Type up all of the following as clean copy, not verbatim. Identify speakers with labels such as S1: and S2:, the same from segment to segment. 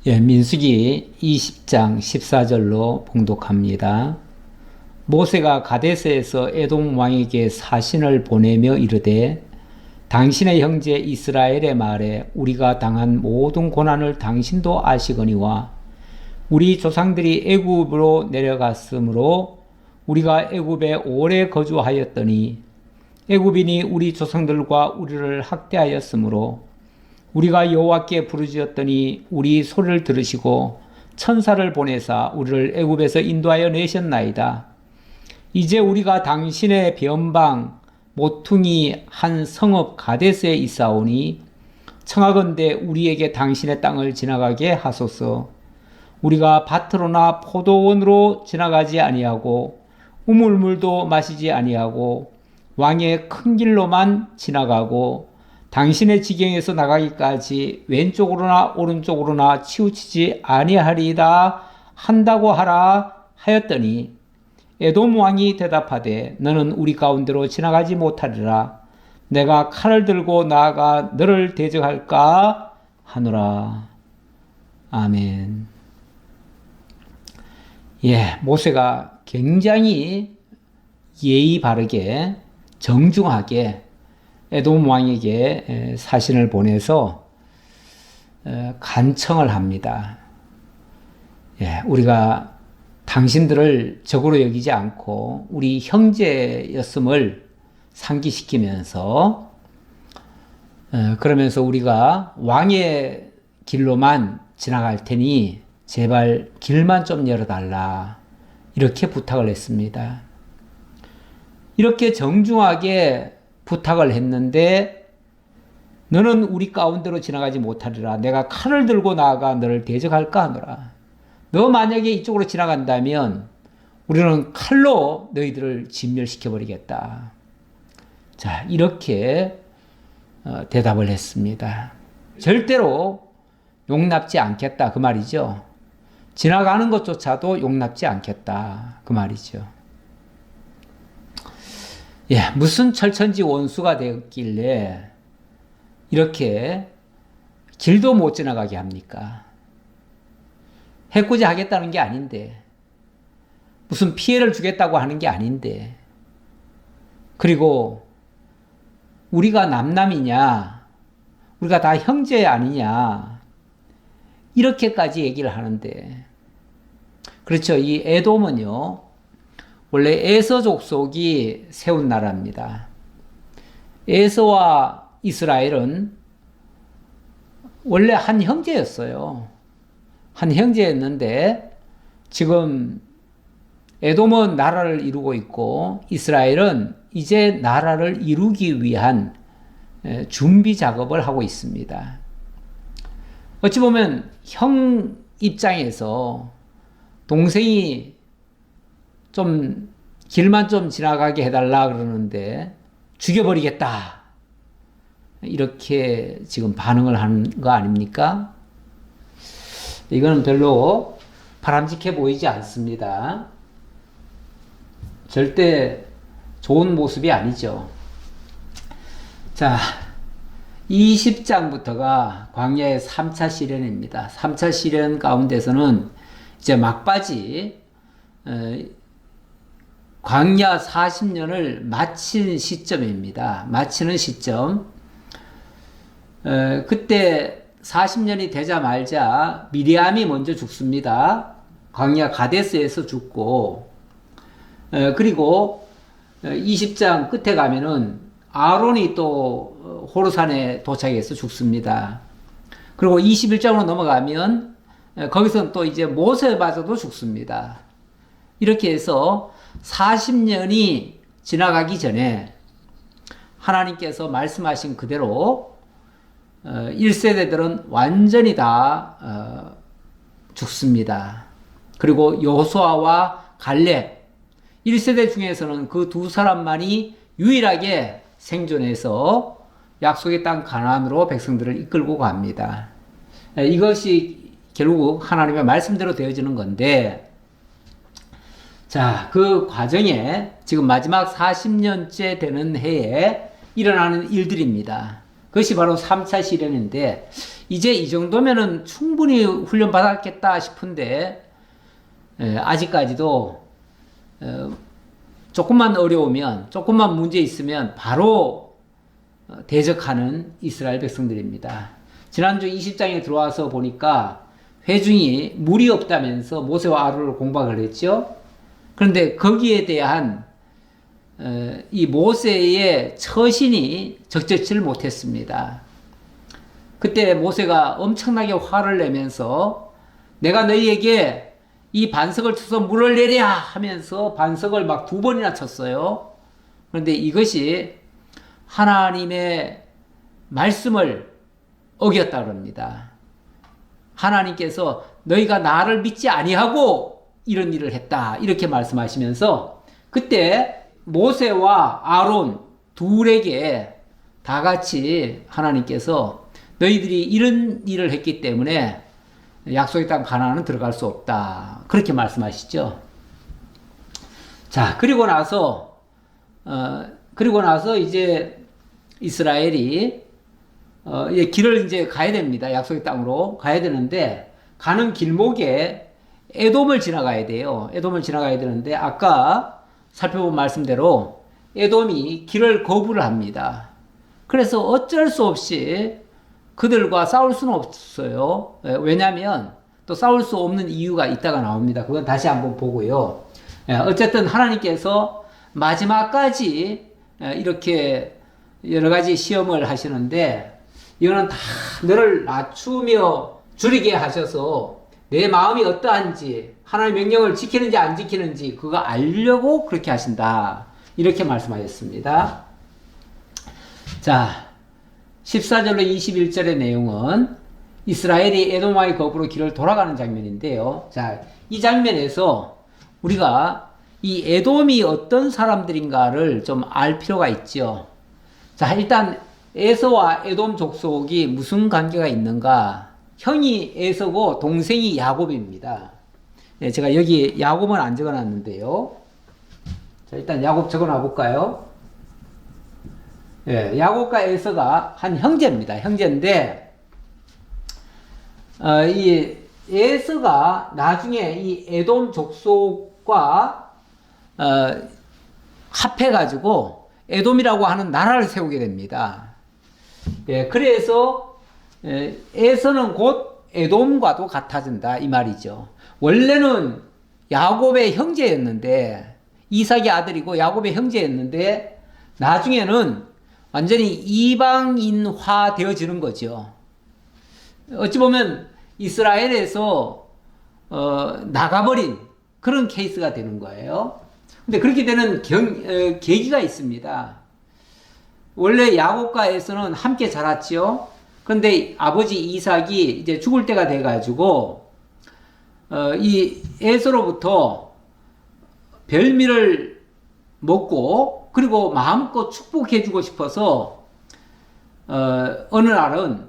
S1: 민수기 20장 14절로 봉독합니다. 모세가 가데스에서 에돔 왕에게 사신을 보내며 이르되 당신의 형제 이스라엘의 말에 우리가 당한 모든 고난을 당신도 아시거니와 우리 조상들이 애굽으로 내려갔으므로 우리가 애굽에 오래 거주하였더니 애굽인이 우리 조상들과 우리를 학대하였으므로 우리가 여호와께 부르짖었더니 우리 소리를 들으시고 천사를 보내사 우리를 애굽에서 인도하여 내셨나이다. 이제 우리가 당신의 변방 모퉁이 한 성읍 가데스에 있사오니 청하건대 우리에게 당신의 땅을 지나가게 하소서. 우리가 밭으로나 포도원으로 지나가지 아니하고 우물물도 마시지 아니하고 왕의 큰 길로만 지나가고 당신의 지경에서 나가기까지 왼쪽으로나 오른쪽으로나 치우치지 아니하리이다 한다고 하라 하였더니 에돔 왕이 대답하되 너는 우리 가운데로 지나가지 못하리라. 내가 칼을 들고 나아가 너를 대적할까 하노라. 아멘. 모세가 굉장히 예의 바르게 정중하게 에돔 왕에게 사신을 보내서 간청을 합니다. 우리가 당신들을 적으로 여기지 않고 우리 형제였음을 상기시키면서 그러면서 우리가 왕의 길로만 지나갈 테니 제발 길만 좀 열어달라 이렇게 부탁을 했습니다. 이렇게 정중하게 부탁을 했는데 너는 우리 가운데로 지나가지 못하리라. 내가 칼을 들고 나아가 너를 대적할까 하노라. 너 만약에 이쪽으로 지나간다면 우리는 칼로 너희들을 진멸시켜버리겠다. 자, 이렇게 대답을 했습니다. 절대로 용납지 않겠다 그 말이죠. 지나가는 것조차도 용납지 않겠다 그 말이죠. 무슨 철천지 원수가 되었길래 이렇게 길도 못 지나가게 합니까? 해코지 하겠다는 게 아닌데, 무슨 피해를 주겠다고 하는 게 아닌데, 그리고 우리가 남남이냐, 우리가 다 형제 아니냐, 이렇게까지 얘기를 하는데, 그렇죠. 이 에돔은요, 원래 에서 족속이 세운 나라입니다. 에서와 이스라엘은 원래 한 형제였어요. 한 형제였는데 지금 에돔은 나라를 이루고 있고 이스라엘은 이제 나라를 이루기 위한 준비 작업을 하고 있습니다. 어찌 보면 형 입장에서 동생이 좀 길만 좀 지나가게 해달라 그러는데 죽여버리겠다 이렇게 지금 반응을 하는 거 아닙니까? 이거는 별로 바람직해 보이지 않습니다. 절대 좋은 모습이 아니죠. 자, 20장부터가 광야의 3차 시련입니다. 3차 시련 가운데서는 이제 막바지 광야 40년을 마친 시점입니다. 마치는 시점. 그때 40년이 되자마자 미리암이 먼저 죽습니다. 광야 가데스에서 죽고, 그리고 20장 끝에 가면은 아론이 또 호르산에 도착해서 죽습니다. 그리고 21장으로 넘어가면 거기서는 또 이제 모세마저도 죽습니다. 이렇게 해서 40년이 지나가기 전에 하나님께서 말씀하신 그대로 1세대들은 완전히 다 죽습니다. 그리고 여호수아와 갈렙 1세대 중에서는 그 두 사람만이 유일하게 생존해서 약속의 땅 가나안으로 백성들을 이끌고 갑니다. 이것이 결국 하나님의 말씀대로 되어지는 건데, 자, 그 과정에 지금 마지막 40년째 되는 해에 일어나는 일들입니다. 그것이 바로 3차 시련인데, 이제 이 정도면은 충분히 훈련 받았겠다 싶은데, 아직까지도 조금만 어려우면, 조금만 문제 있으면 바로 대적하는 이스라엘 백성들입니다. 지난주 20장에 들어와서 보니까 회중이 물이 없다면서 모세와 아론을 공박을 했죠. 그런데 거기에 대한 이 모세의 처신이 적절치를 못했습니다. 그때 모세가 엄청나게 화를 내면서 내가 너희에게 이 반석을 쳐서 물을 내랴 하면서 반석을 막 2번이나 쳤어요. 그런데 이것이 하나님의 말씀을 어겼다 그럽니다. 하나님께서 너희가 나를 믿지 아니하고 이런 일을 했다 이렇게 말씀하시면서 그때 모세와 아론 둘에게 다 같이 하나님께서 너희들이 이런 일을 했기 때문에 약속의 땅 가나안은 들어갈 수 없다 그렇게 말씀하시죠. 자, 그리고 나서 이제 이스라엘이 길을 이제 가야 됩니다. 약속의 땅으로 가야 되는데 가는 길목에 에돔을 지나가야 돼요. 에돔을 지나가야 되는데 아까 살펴본 말씀대로 에돔이 길을 거부를 합니다. 그래서 어쩔 수 없이 그들과 싸울 수는 없어요. 왜냐하면 또 싸울 수 없는 이유가 있다가 나옵니다. 그건 다시 한번 보고요. 어쨌든 하나님께서 마지막까지 이렇게 여러 가지 시험을 하시는데 이거는 다 너를 낮추며 줄이게 하셔서 내 마음이 어떠한지 하나님의 명령을 지키는지 안 지키는지 그거 알려고 그렇게 하신다 이렇게 말씀하셨습니다. 자, 14절로 21절의 내용은 이스라엘이 에돔와의 거부로 길을 돌아가는 장면인데요. 자, 이 장면에서 우리가 이 에돔이 어떤 사람들인가를 좀 알 필요가 있죠. 자, 일단 에서와 에돔 족속이 무슨 관계가 있는가? 형이 에서고 동생이 야곱입니다. 네, 제가 여기 야곱은 안 적어놨는데요. 자, 일단 야곱 적어놔 볼까요? 예, 야곱과 에서가 한 형제입니다. 형제인데, 이 에서가 나중에 이 에돔 족속과 합해가지고 에돔이라고 하는 나라를 세우게 됩니다. 예, 그래서 에서는 곧 에돔과도 같아진다 이 말이죠. 원래는 야곱의 형제였는데 이삭의 아들이고 야곱의 형제였는데 나중에는 완전히 이방인화 되어지는 거죠. 어찌 보면 이스라엘에서 나가버린 그런 케이스가 되는 거예요. 근데 그렇게 되는 계기가 있습니다. 원래 야곱과 에서는 함께 자랐죠. 그런데 아버지 이삭이 이제 죽을 때가 돼가지고 이 에서로부터 별미를 먹고 그리고 마음껏 축복해주고 싶어서 어느 날은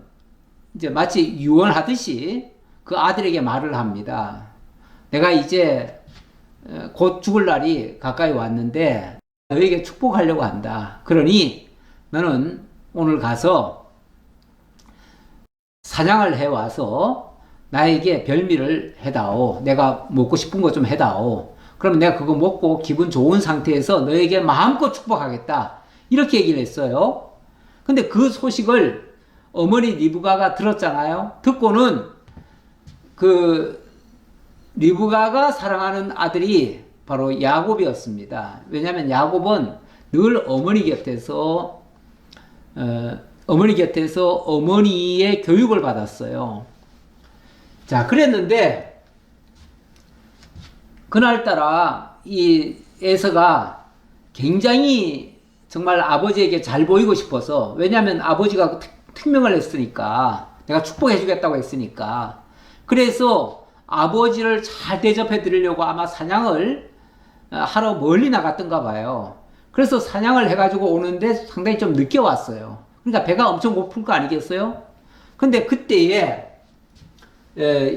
S1: 이제 마치 유언하듯이 그 아들에게 말을 합니다. 내가 이제 곧 죽을 날이 가까이 왔는데 너에게 축복하려고 한다. 그러니 너는 오늘 가서 사냥을 해와서 나에게 별미를 해다오. 내가 먹고 싶은 거 좀 해다오. 그러면 내가 그거 먹고 기분 좋은 상태에서 너에게 마음껏 축복하겠다. 이렇게 얘기를 했어요. 근데 그 소식을 어머니 리브가가 들었잖아요. 듣고는 그 리브가가 사랑하는 아들이 바로 야곱이었습니다. 왜냐하면 야곱은 늘 어머니 곁에서 어머니의 교육을 받았어요. 자, 그랬는데 그날따라 이 에서가 굉장히 정말 아버지에게 잘 보이고 싶어서, 왜냐하면 아버지가 특명을 했으니까, 내가 축복해 주겠다고 했으니까, 그래서 아버지를 잘 대접해 드리려고 아마 사냥을 하러 멀리 나갔던가 봐요. 그래서 사냥을 해가지고 오는데 상당히 좀 늦게 왔어요. 그러니까 배가 엄청 고플 거 아니겠어요? 근데 그때에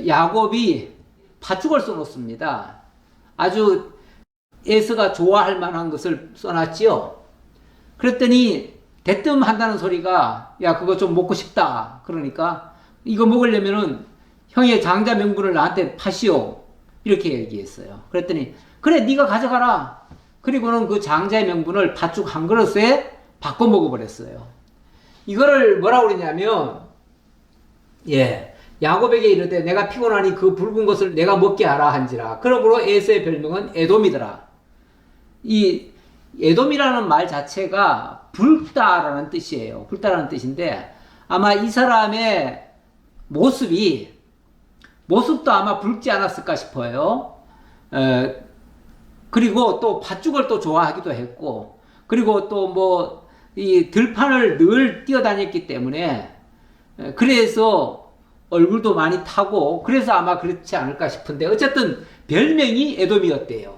S1: 야곱이 팥죽을 써놓습니다. 아주 에서가 좋아할 만한 것을 써놨지요. 그랬더니 대뜸 한다는 소리가 야, 그거 좀 먹고 싶다. 그러니까 이거 먹으려면은 형의 장자 명분을 나한테 파시오. 이렇게 얘기했어요. 그랬더니 그래, 네가 가져가라. 그리고는 그 장자의 명분을 팥죽 한 그릇에 바꿔 먹어버렸어요. 이거를 뭐라고 그러냐면, 예, 야곱에게 이르되 내가 피곤하니 그 붉은 것을 내가 먹게 하라 한지라. 그러므로 에서의 별명은 에돔이더라. 이 에돔이라는 말 자체가 붉다라는 뜻이에요. 붉다라는 뜻인데 아마 이 사람의 모습도 아마 붉지 않았을까 싶어요. 그리고 또 팥죽을 또 좋아하기도 했고, 그리고 또 뭐 이 들판을 늘 뛰어다녔기 때문에 그래서 얼굴도 많이 타고 그래서 아마 그렇지 않을까 싶은데 어쨌든 별명이 에돔이었대요.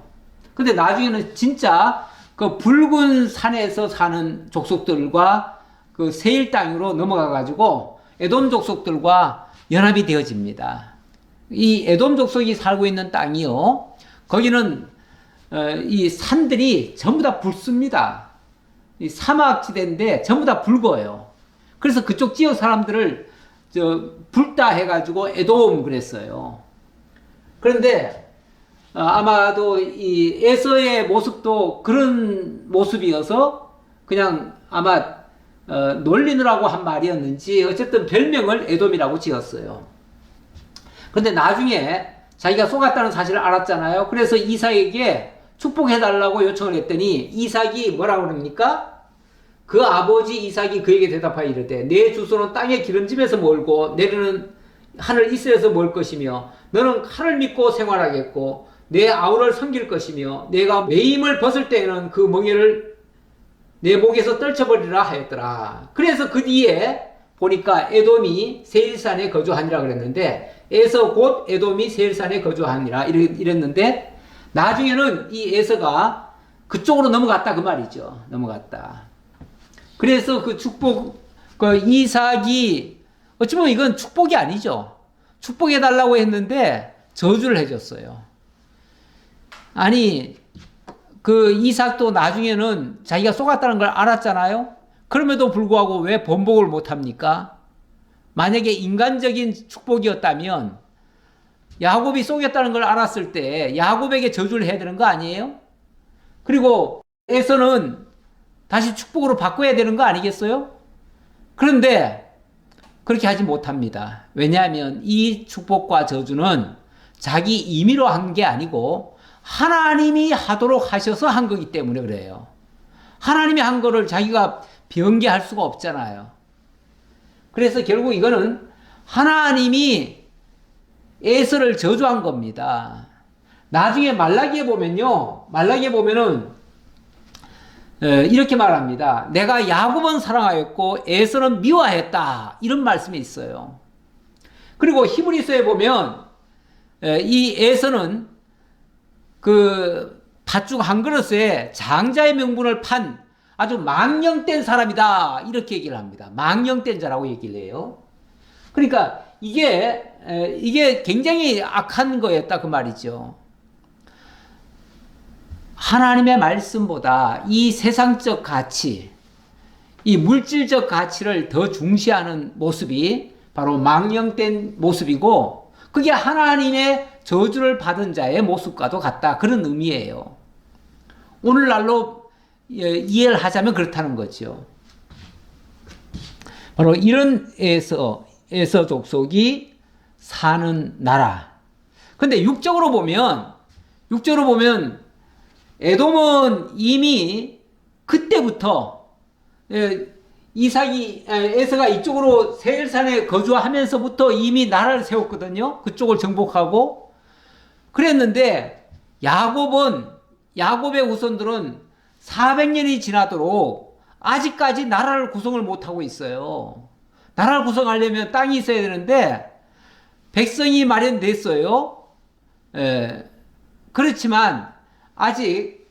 S1: 근데 나중에는 진짜 그 붉은 산에서 사는 족속들과 그 세일 땅으로 넘어가 가지고 에돔 족속들과 연합이 되어집니다. 이 에돔 족속이 살고 있는 땅이요, 거기는 이 산들이 전부 다 붉습니다. 이 사막지대인데 전부 다 붉어요. 그래서 그쪽 지역 사람들을 붉다 해가지고 에돔 그랬어요. 그런데 아마도 이 에서의 모습도 그런 모습이어서 그냥 아마 놀리느라고 한 말이었는지 어쨌든 별명을 에돔이라고 지었어요. 그런데 나중에 자기가 속았다는 사실을 알았잖아요. 그래서 이삭에게 축복해달라고 요청을 했더니 이삭이 뭐라고 그럽니까? 그 아버지 이삭이 그에게 대답하여 이르되 내 주소는 땅의 기름짐에서 멀고 내려는 하늘 이스라엘에서 멀 것이며 너는 칼을 믿고 생활하겠고 내 아우를 섬길 것이며 내가 매임을 벗을 때에는 그 멍에를 내 목에서 떨쳐버리라 하였더라. 그래서 그 뒤에 보니까 에돔이 세일산에 거주하니라 그랬는데 에서 곧 에돔이 세일산에 거주하니라 이랬는데 나중에는 이 에서가 그쪽으로 넘어갔다 그 말이죠. 넘어갔다. 그래서 그 축복, 그 이삭이 어찌보면 이건 축복이 아니죠. 축복해달라고 했는데 저주를 해줬어요. 아니, 그 이삭도 나중에는 자기가 속았다는 걸 알았잖아요. 그럼에도 불구하고 왜 번복을 못합니까? 만약에 인간적인 축복이었다면 야곱이 속였다는 걸 알았을 때 야곱에게 저주를 해야 되는 거 아니에요? 그리고 에서는 다시 축복으로 바꿔야 되는 거 아니겠어요? 그런데 그렇게 하지 못합니다. 왜냐하면 이 축복과 저주는 자기 임의로 한 게 아니고 하나님이 하도록 하셔서 한 거기 때문에 그래요. 하나님이 한 거를 자기가 변개할 수가 없잖아요. 그래서 결국 이거는 하나님이 에서를 저주한 겁니다. 나중에 말라기에 보면은 이렇게 말합니다. 내가 야곱은 사랑하였고 에서는 미워했다. 이런 말씀이 있어요. 그리고 히브리서에 보면 이 에서는 그 팥죽 한 그릇에 장자의 명분을 판 아주 망령된 사람이다. 이렇게 얘기를 합니다. 망령된 자라고 얘기를 해요. 그러니까 이게 굉장히 악한 거였다 그 말이죠. 하나님의 말씀보다 이 세상적 가치, 이 물질적 가치를 더 중시하는 모습이 바로 망령된 모습이고 그게 하나님의 저주를 받은 자의 모습과도 같다. 그런 의미예요. 오늘날로 이해를 하자면 그렇다는 거죠. 바로 이런 에서 족속이 사는 나라. 근데 육적으로 보면 에돔은 이미 그때부터 에서가 이쪽으로 세일산에 거주하면서부터 이미 나라를 세웠거든요. 그쪽을 정복하고 그랬는데 야곱의 후손들은 400년이 지나도록 아직까지 나라를 구성을 못하고 있어요. 나라를 구성하려면 땅이 있어야 되는데 백성이 마련됐어요. 그렇지만 아직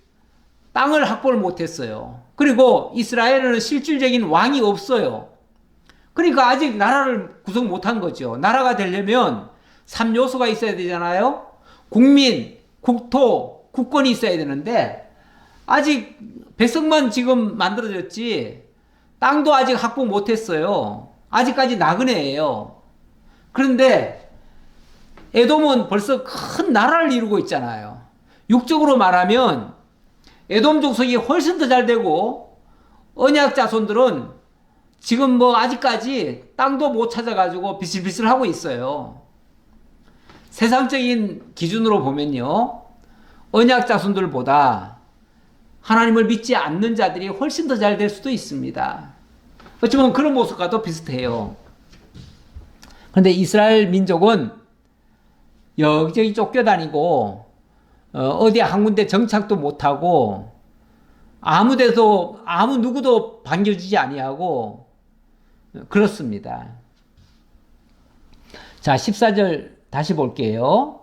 S1: 땅을 확보를 못했어요. 그리고 이스라엘은 실질적인 왕이 없어요. 그러니까 아직 나라를 구성 못한 거죠. 나라가 되려면 3요소가 있어야 되잖아요. 국민, 국토, 국권이 있어야 되는데 아직 백성만 지금 만들어졌지 땅도 아직 확보 못했어요. 아직까지 나그네예요. 그런데 에돔은 벌써 큰 나라를 이루고 있잖아요. 육적으로 말하면 에돔 족속이 훨씬 더 잘 되고 언약 자손들은 지금 뭐 아직까지 땅도 못 찾아가지고 비슬비슬하고 있어요. 세상적인 기준으로 보면요, 언약 자손들보다 하나님을 믿지 않는 자들이 훨씬 더 잘 될 수도 있습니다. 어찌 보면 그런 모습과도 비슷해요. 그런데 이스라엘 민족은 여기저기 쫓겨다니고 어디 한 군데 정착도 못하고 아무 데도 아무 누구도 반겨주지 아니하고 그렇습니다. 자, 14절 다시 볼게요.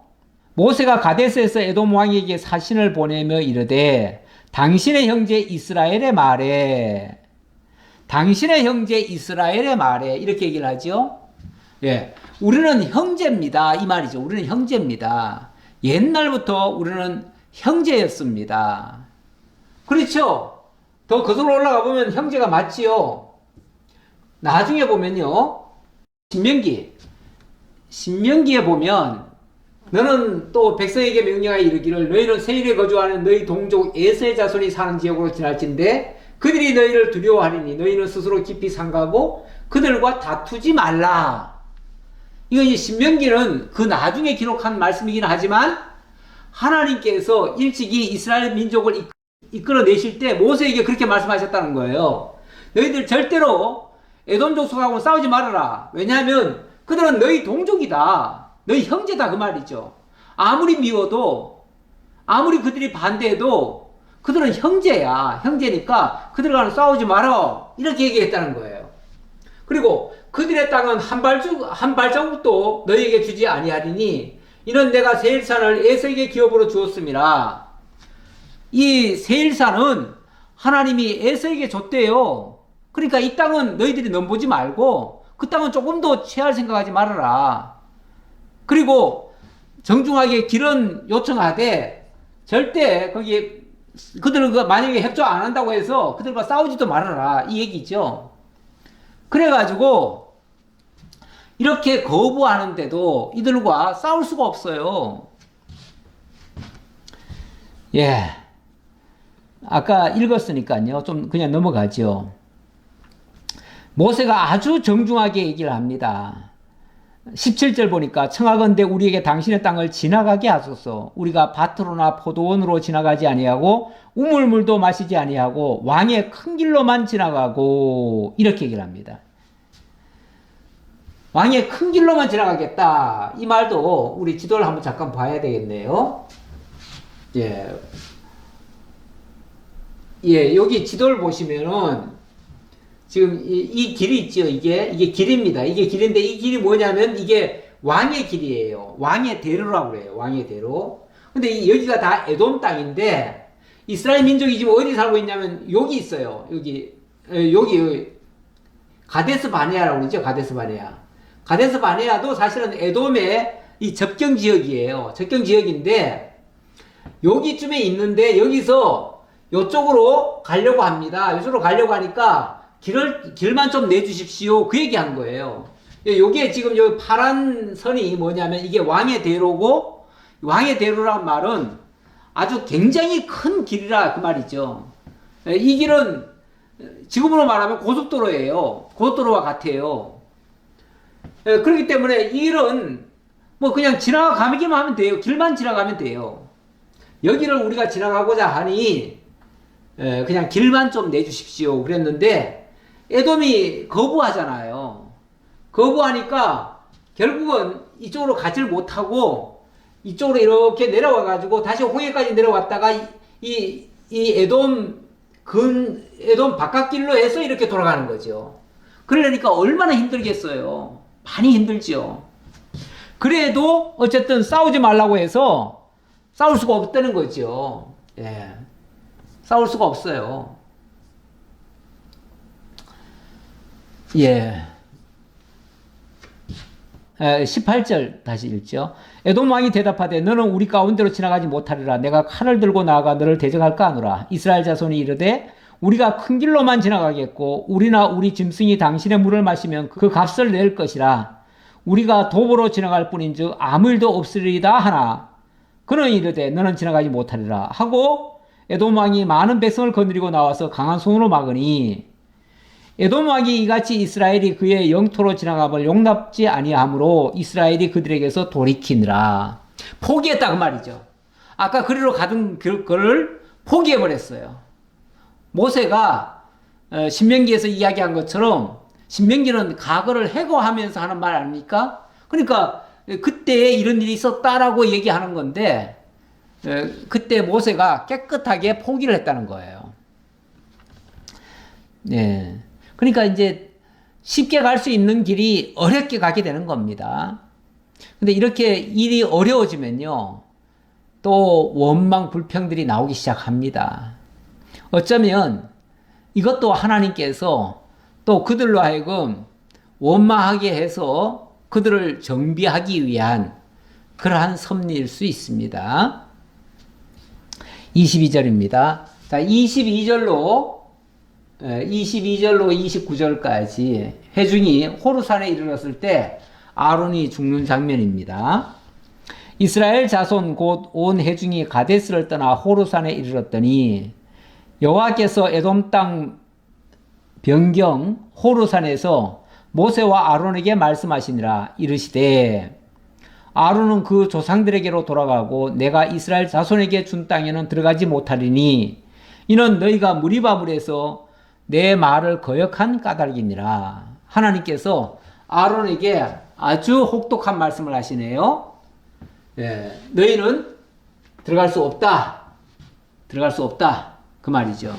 S1: 모세가 가데스에서 에돔 왕에게 사신을 보내며 이르되 당신의 형제 이스라엘의 말에, 당신의 형제 이스라엘의 말에, 이렇게 얘기를 하죠. 예, 우리는 형제입니다, 이 말이죠. 우리는 형제입니다. 옛날부터 우리는 형제였습니다. 그렇죠? 더 거슬러 올라가 보면 형제가 맞지요. 나중에 보면요, 신명기에 보면 너는 또 백성에게 명령하여 이르기를 너희는 세일에 거주하는 너희 동족 에서의 자손이 사는 지역으로 지날진대 그들이 너희를 두려워하리니 너희는 스스로 깊이 삼가고 그들과 다투지 말라. 이거 이제 신명기는 그 나중에 기록한 말씀이긴 하지만 하나님께서 일찍이 이스라엘 민족을 이끌어내실 때 모세에게 그렇게 말씀하셨다는 거예요. 너희들 절대로 에돔 족속하고 싸우지 말아라. 왜냐하면 그들은 너희 동족이다. 너희 형제다, 그 말이죠. 아무리 미워도, 아무리 그들이 반대해도 그들은 형제야. 형제니까 그들과는 싸우지 마라. 이렇게 얘기했다는 거예요. 그리고 그들의 땅은 한 발자국도 너희에게 주지 아니하리니 이는 내가 세일산을 에서에게 기업으로 주었음이라. 이 세일산은 하나님이 에서에게 줬대요. 그러니까 이 땅은 너희들이 넘보지 말고 그 땅은 조금 더 취할 생각하지 말아라. 그리고 정중하게 길은 요청하되 절대 거기 그들은 만약에 협조 안 한다고 해서 그들과 싸우지도 말아라, 이 얘기죠. 그래가지고 이렇게 거부하는데도 이들과 싸울 수가 없어요. 예, 아까 읽었으니까요, 좀 그냥 넘어가죠. 모세가 아주 정중하게 얘기를 합니다. 17절 보니까 청하건대 우리에게 당신의 땅을 지나가게 하소서. 우리가 밭으로나 포도원으로 지나가지 아니하고 우물물도 마시지 아니하고 왕의 큰 길로만 지나가고, 이렇게 얘기를 합니다. 왕의 큰 길로만 지나가겠다, 이 말도 우리 지도를 한번 잠깐 봐야 되겠네요. 예, 여기 지도를 보시면은 지금 이 길이 있죠. 이게 길입니다. 이게 길인데 이 길이 뭐냐면 이게 왕의 길이에요. 왕의 대로라고 그래요. 왕의 대로. 근데 여기가 다 에돔 땅인데 이스라엘 민족이 지금 어디 살고 있냐면 여기 있어요. 여기 가데스 바네아라고 그러죠. 가데스 바네아. 가데스 바네아도 사실은 에돔의 이 접경 지역이에요. 접경 지역인데 여기쯤에 있는데 여기서 이쪽으로 가려고 합니다. 이쪽으로 가려고 하니까 길만 좀 내주십시오, 그 얘기 한 거예요. 요게 지금 여기 파란 선이 뭐냐면 이게 왕의 대로고, 왕의 대로란 말은 아주 굉장히 큰 길이라 그 말이죠. 이 길은 지금으로 말하면 고속도로예요. 고속도로와 같아요. 그렇기 때문에 이 길은 뭐 그냥 지나가기만 하면 돼요. 길만 지나가면 돼요. 여기를 우리가 지나가고자 하니 그냥 길만 좀 내주십시오 그랬는데 에돔이 거부하잖아요. 거부하니까 결국은 이쪽으로 가지를 못하고 이쪽으로 이렇게 내려와 가지고 다시 홍해까지 내려왔다가 이 에돔 바깥길로 해서 이렇게 돌아가는 거죠. 그러니까 얼마나 힘들겠어요. 많이 힘들죠. 그래도 어쨌든 싸우지 말라고 해서 싸울 수가 없다는 거죠. 예. 싸울 수가 없어요. 예. 18절 다시 읽죠. 에돔 왕이 대답하되 너는 우리 가운데로 지나가지 못하리라. 내가 칼을 들고 나아가 너를 대적할까 하노라. 이스라엘 자손이 이르되 우리가 큰 길로만 지나가겠고 우리나 우리 짐승이 당신의 물을 마시면 그 값을 낼 것이라. 우리가 도보로 지나갈 뿐인즉 아무 일도 없으리이다 하나 그는 이르되 너는 지나가지 못하리라 하고 에돔 왕이 많은 백성을 거느리고 나와서 강한 손으로 막으니 에돔 왕이 이같이 이스라엘이 그의 영토로 지나가볼 용납지 아니하므로 이스라엘이 그들에게서 돌이키니라. 포기했다 그 말이죠. 아까 그리로 가던 그를 포기해버렸어요. 모세가 신명기에서 이야기한 것처럼 신명기는 과거를 해고하면서 하는 말 아닙니까? 그러니까 그때 이런 일이 있었다라고 얘기하는 건데 그때 모세가 깨끗하게 포기를 했다는 거예요. 네. 그러니까 이제 쉽게 갈 수 있는 길이 어렵게 가게 되는 겁니다. 근데 이렇게 일이 어려워지면요, 또 원망 불평들이 나오기 시작합니다. 어쩌면 이것도 하나님께서 또 그들로 하여금 원망하게 해서 그들을 정비하기 위한 그러한 섭리일 수 있습니다. 22절입니다. 자, 22절로 29절까지 회중이 호르산에 이르렀을 때 아론이 죽는 장면입니다. 이스라엘 자손 곧 온 회중이 가데스를 떠나 호르산에 이르렀더니 여호와께서 에돔 땅 변경 호르산에서 모세와 아론에게 말씀하시니라. 이르시되 아론은 그 조상들에게로 돌아가고 내가 이스라엘 자손에게 준 땅에는 들어가지 못하리니 이는 너희가 무리바물에서 내 말을 거역한 까닭이니라. 하나님께서 아론에게 아주 혹독한 말씀을 하시네요. 너희는 들어갈 수 없다. 들어갈 수 없다. 그 말이죠.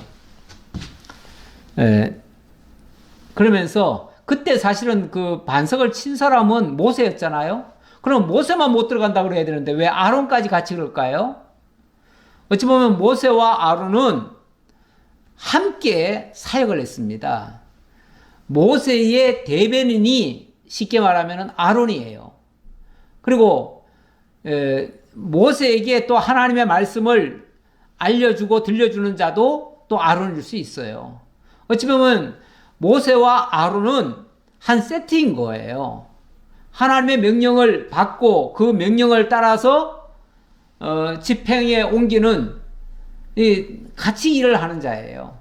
S1: 그러면서 그때 사실은 그 반석을 친 사람은 모세였잖아요. 그럼 모세만 못 들어간다고 그래야 되는데 왜 아론까지 같이 그럴까요? 어찌 보면 모세와 아론은 함께 사역을 했습니다. 모세의 대변인이 쉽게 말하면 아론이에요. 그리고 모세에게 또 하나님의 말씀을 알려주고 들려주는 자도 또 아론일 수 있어요. 어찌 보면 모세와 아론은 한 세트인 거예요. 하나님의 명령을 받고 그 명령을 따라서 집행에 옮기는 같이 일을 하는 자예요.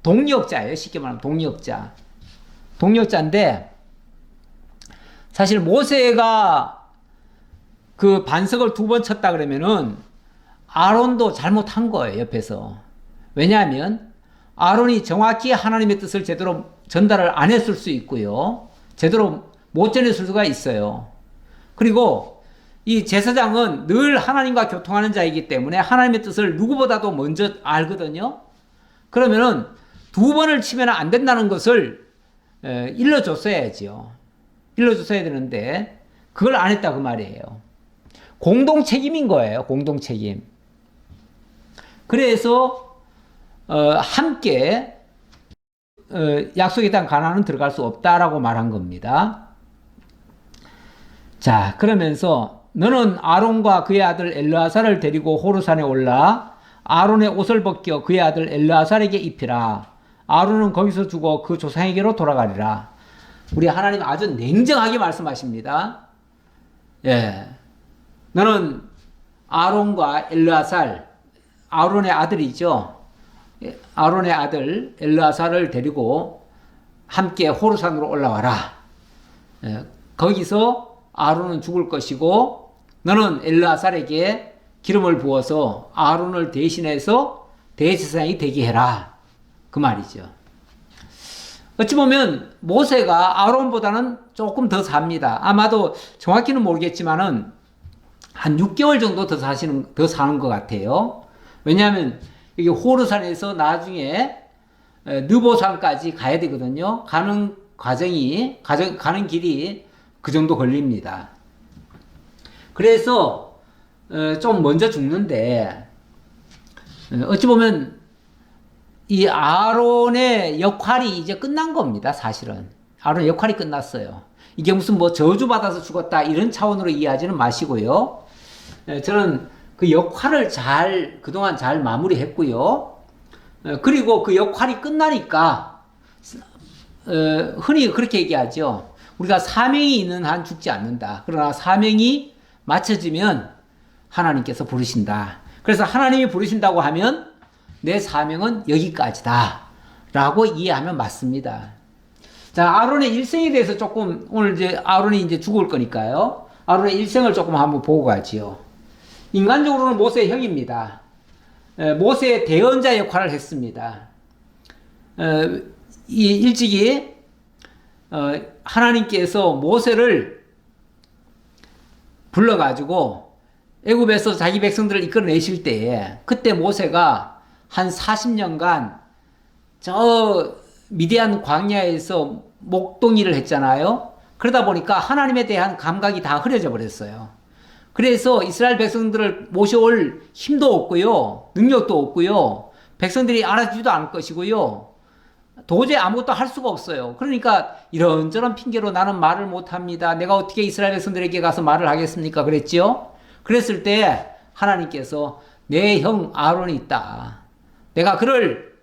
S1: 동력자예요. 쉽게 말하면 동력자. 동력자인데 사실 모세가 그 반석을 2번 쳤다 그러면은 아론도 잘못한 거예요. 옆에서. 왜냐하면 아론이 정확히 하나님의 뜻을 제대로 전달을 안 했을 수 있고요. 제대로 못 전했을 수가 있어요. 그리고 이 제사장은 늘 하나님과 교통하는 자이기 때문에 하나님의 뜻을 누구보다도 먼저 알거든요. 그러면은 2번을 치면 안 된다는 것을 일러줬어야지요. 일러줬어야 되는데 그걸 안 했다 그 말이에요. 공동 책임인 거예요. 공동 책임. 그래서 함께 약속의 땅 가나안은 들어갈 수 없다라고 말한 겁니다. 자, 그러면서 너는 아론과 그의 아들 엘르아살을 데리고 호르산에 올라 아론의 옷을 벗겨 그의 아들 엘르아살에게 입히라. 아론은 거기서 죽어 그 조상에게로 돌아가리라. 우리 하나님 아주 냉정하게 말씀하십니다. 너는 아론과 엘르아살, 아론의 아들이죠. 아론의 아들 엘르아살을 데리고 함께 호르산으로 올라와라. 거기서 아론은 죽을 것이고 너는 엘르아살에게 기름을 부어서 아론을 대신해서 대제사장이 되게 해라. 그 말이죠. 어찌 보면 모세가 아론보다는 조금 더 삽니다. 아마도 정확히는 모르겠지만은 한 6개월 정도 더 사는 것 같아요. 왜냐하면 이게 호르산에서 나중에 느보산까지 가야 되거든요. 가는 길이 그 정도 걸립니다. 그래서 좀 먼저 죽는데 어찌 보면 이 아론의 역할이 이제 끝난 겁니다. 사실은 아론의 역할이 끝났어요. 이게 무슨 뭐 저주받아서 죽었다 이런 차원으로 이해하지는 마시고요. 저는 그 역할을 그동안 잘 마무리했고요. 그리고 그 역할이 끝나니까 흔히 그렇게 얘기하죠. 우리가 사명이 있는 한 죽지 않는다. 그러나 사명이 맞춰지면 하나님께서 부르신다. 그래서 하나님이 부르신다고 하면 내 사명은 여기까지다 라고 이해하면 맞습니다. 자, 아론의 일생에 대해서 조금, 오늘 이제 아론이 이제 죽을 거니까요. 아론의 일생을 조금 한번 보고 가지요. 인간적으로는 모세의 형입니다. 모세의 대언자 역할을 했습니다. 일찍이 하나님께서 모세를 불러가지고 애굽에서 자기 백성들을 이끌어내실 때에 그때 모세가 한 40년간 저 미디안 광야에서 목동일을 했잖아요. 그러다 보니까 하나님에 대한 감각이 다 흐려져 버렸어요. 그래서 이스라엘 백성들을 모셔올 힘도 없고요. 능력도 없고요. 백성들이 알아주지도 않을 것이고요. 도저히 아무것도 할 수가 없어요. 그러니까 이런저런 핑계로 나는 말을 못합니다. 내가 어떻게 이스라엘 백성들에게 가서 말을 하겠습니까? 그랬지요. 그랬을 때 하나님께서 내 형 아론이 있다. 내가 그를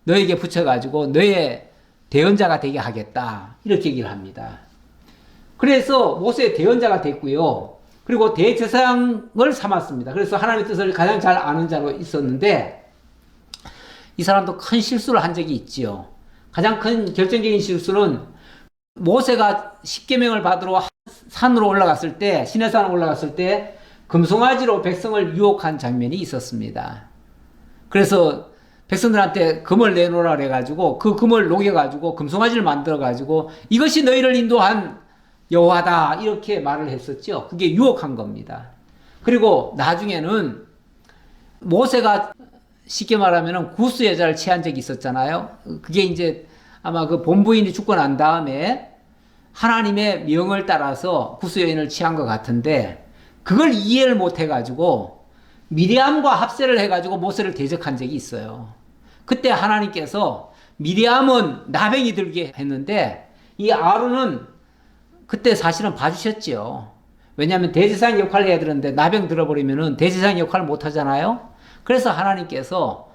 S1: 너에게 붙여가지고 너의 대언자가 되게 하겠다. 이렇게 얘기를 합니다. 그래서 모세의 대언자가 됐고요. 그리고 대제사장을 삼았습니다. 그래서 하나님의 뜻을 가장 잘 아는 자로 있었는데 이 사람도 큰 실수를 한 적이 있지요. 가장 큰 결정적인 실수는 모세가 십계명을 받으러 산으로 올라갔을 때, 시내산으로 올라갔을 때 금송아지로 백성을 유혹한 장면이 있었습니다. 그래서 백성들한테 금을 내놓으라 그래가지고 그 금을 녹여가지고 금송아지를 만들어가지고 이것이 너희를 인도한 여호와다 이렇게 말을 했었죠. 그게 유혹한 겁니다. 그리고 나중에는 모세가 쉽게 말하면 구스 여자를 취한 적이 있었잖아요. 그게 이제 아마 그 본부인이 죽고 난 다음에 하나님의 명을 따라서 구스 여인을 취한 것 같은데 그걸 이해를 못 해가지고 미리암과 합세를 해가지고 모세를 대적한 적이 있어요. 그때 하나님께서 미리암은 나병이 들게 했는데 이 아론은 그때 사실은 봐주셨죠. 왜냐하면 대제사장 역할을 해야 되는데 나병 들어버리면은 대제사장 역할을 못 하잖아요. 그래서 하나님께서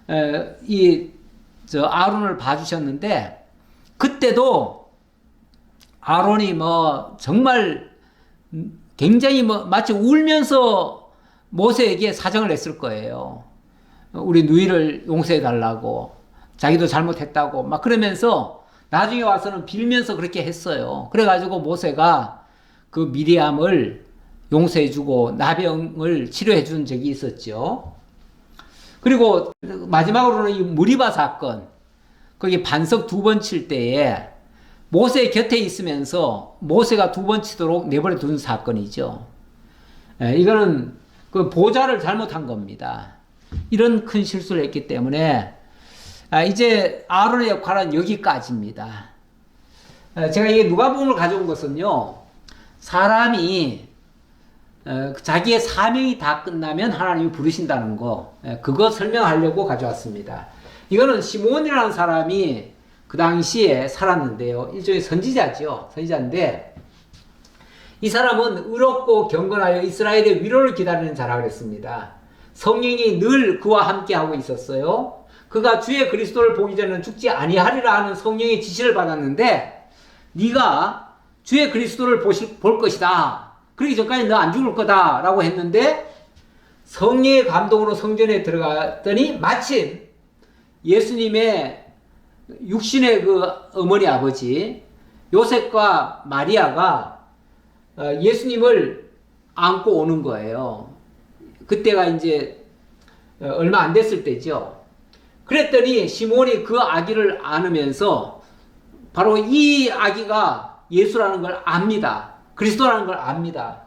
S1: 아론을 봐주셨는데 그때도 아론이 뭐 정말 굉장히 뭐 마치 울면서 모세에게 사정을 했을 거예요. 우리 누이를 용서해 달라고 자기도 잘못했다고 막 그러면서 나중에 와서는 빌면서 그렇게 했어요. 그래가지고 모세가 그 미리암을 용서해주고 나병을 치료해준 적이 있었죠. 그리고 마지막으로는 이 무리바 사건, 거기 반석 2번 칠 때에 모세 곁에 있으면서 모세가 2번 치도록 내버려 둔 사건이죠. 이거는 그 보좌를 잘못한 겁니다. 이런 큰 실수를 했기 때문에 이제 아론의 역할은 여기까지입니다. 제가 이게 누가복음을 가져온 것은요, 사람이 자기의 사명이 다 끝나면 하나님이 부르신다는 거, 그거 설명하려고 가져왔습니다. 이거는 시므온이라는 사람이 그 당시에 살았는데요. 일종의 선지자죠. 선지자인데 이 사람은 의롭고 경건하여 이스라엘의 위로를 기다리는 자라 그랬습니다. 성령이 늘 그와 함께 하고 있었어요. 그가 주의 그리스도를 보기 전에는 죽지 아니하리라 하는 성령의 지시를 받았는데 네가 주의 그리스도를 볼 것이다. 그러기 전까지 너 안 죽을 거다 라고 했는데 성령의 감동으로 성전에 들어갔더니 마침 예수님의 육신의 그 어머니 아버지 요셉과 마리아가 예수님을 안고 오는 거예요. 그때가 이제 얼마 안 됐을 때죠. 그랬더니 시몬이 그 아기를 안으면서 바로 이 아기가 예수라는 걸 압니다. 그리스도라는 걸 압니다.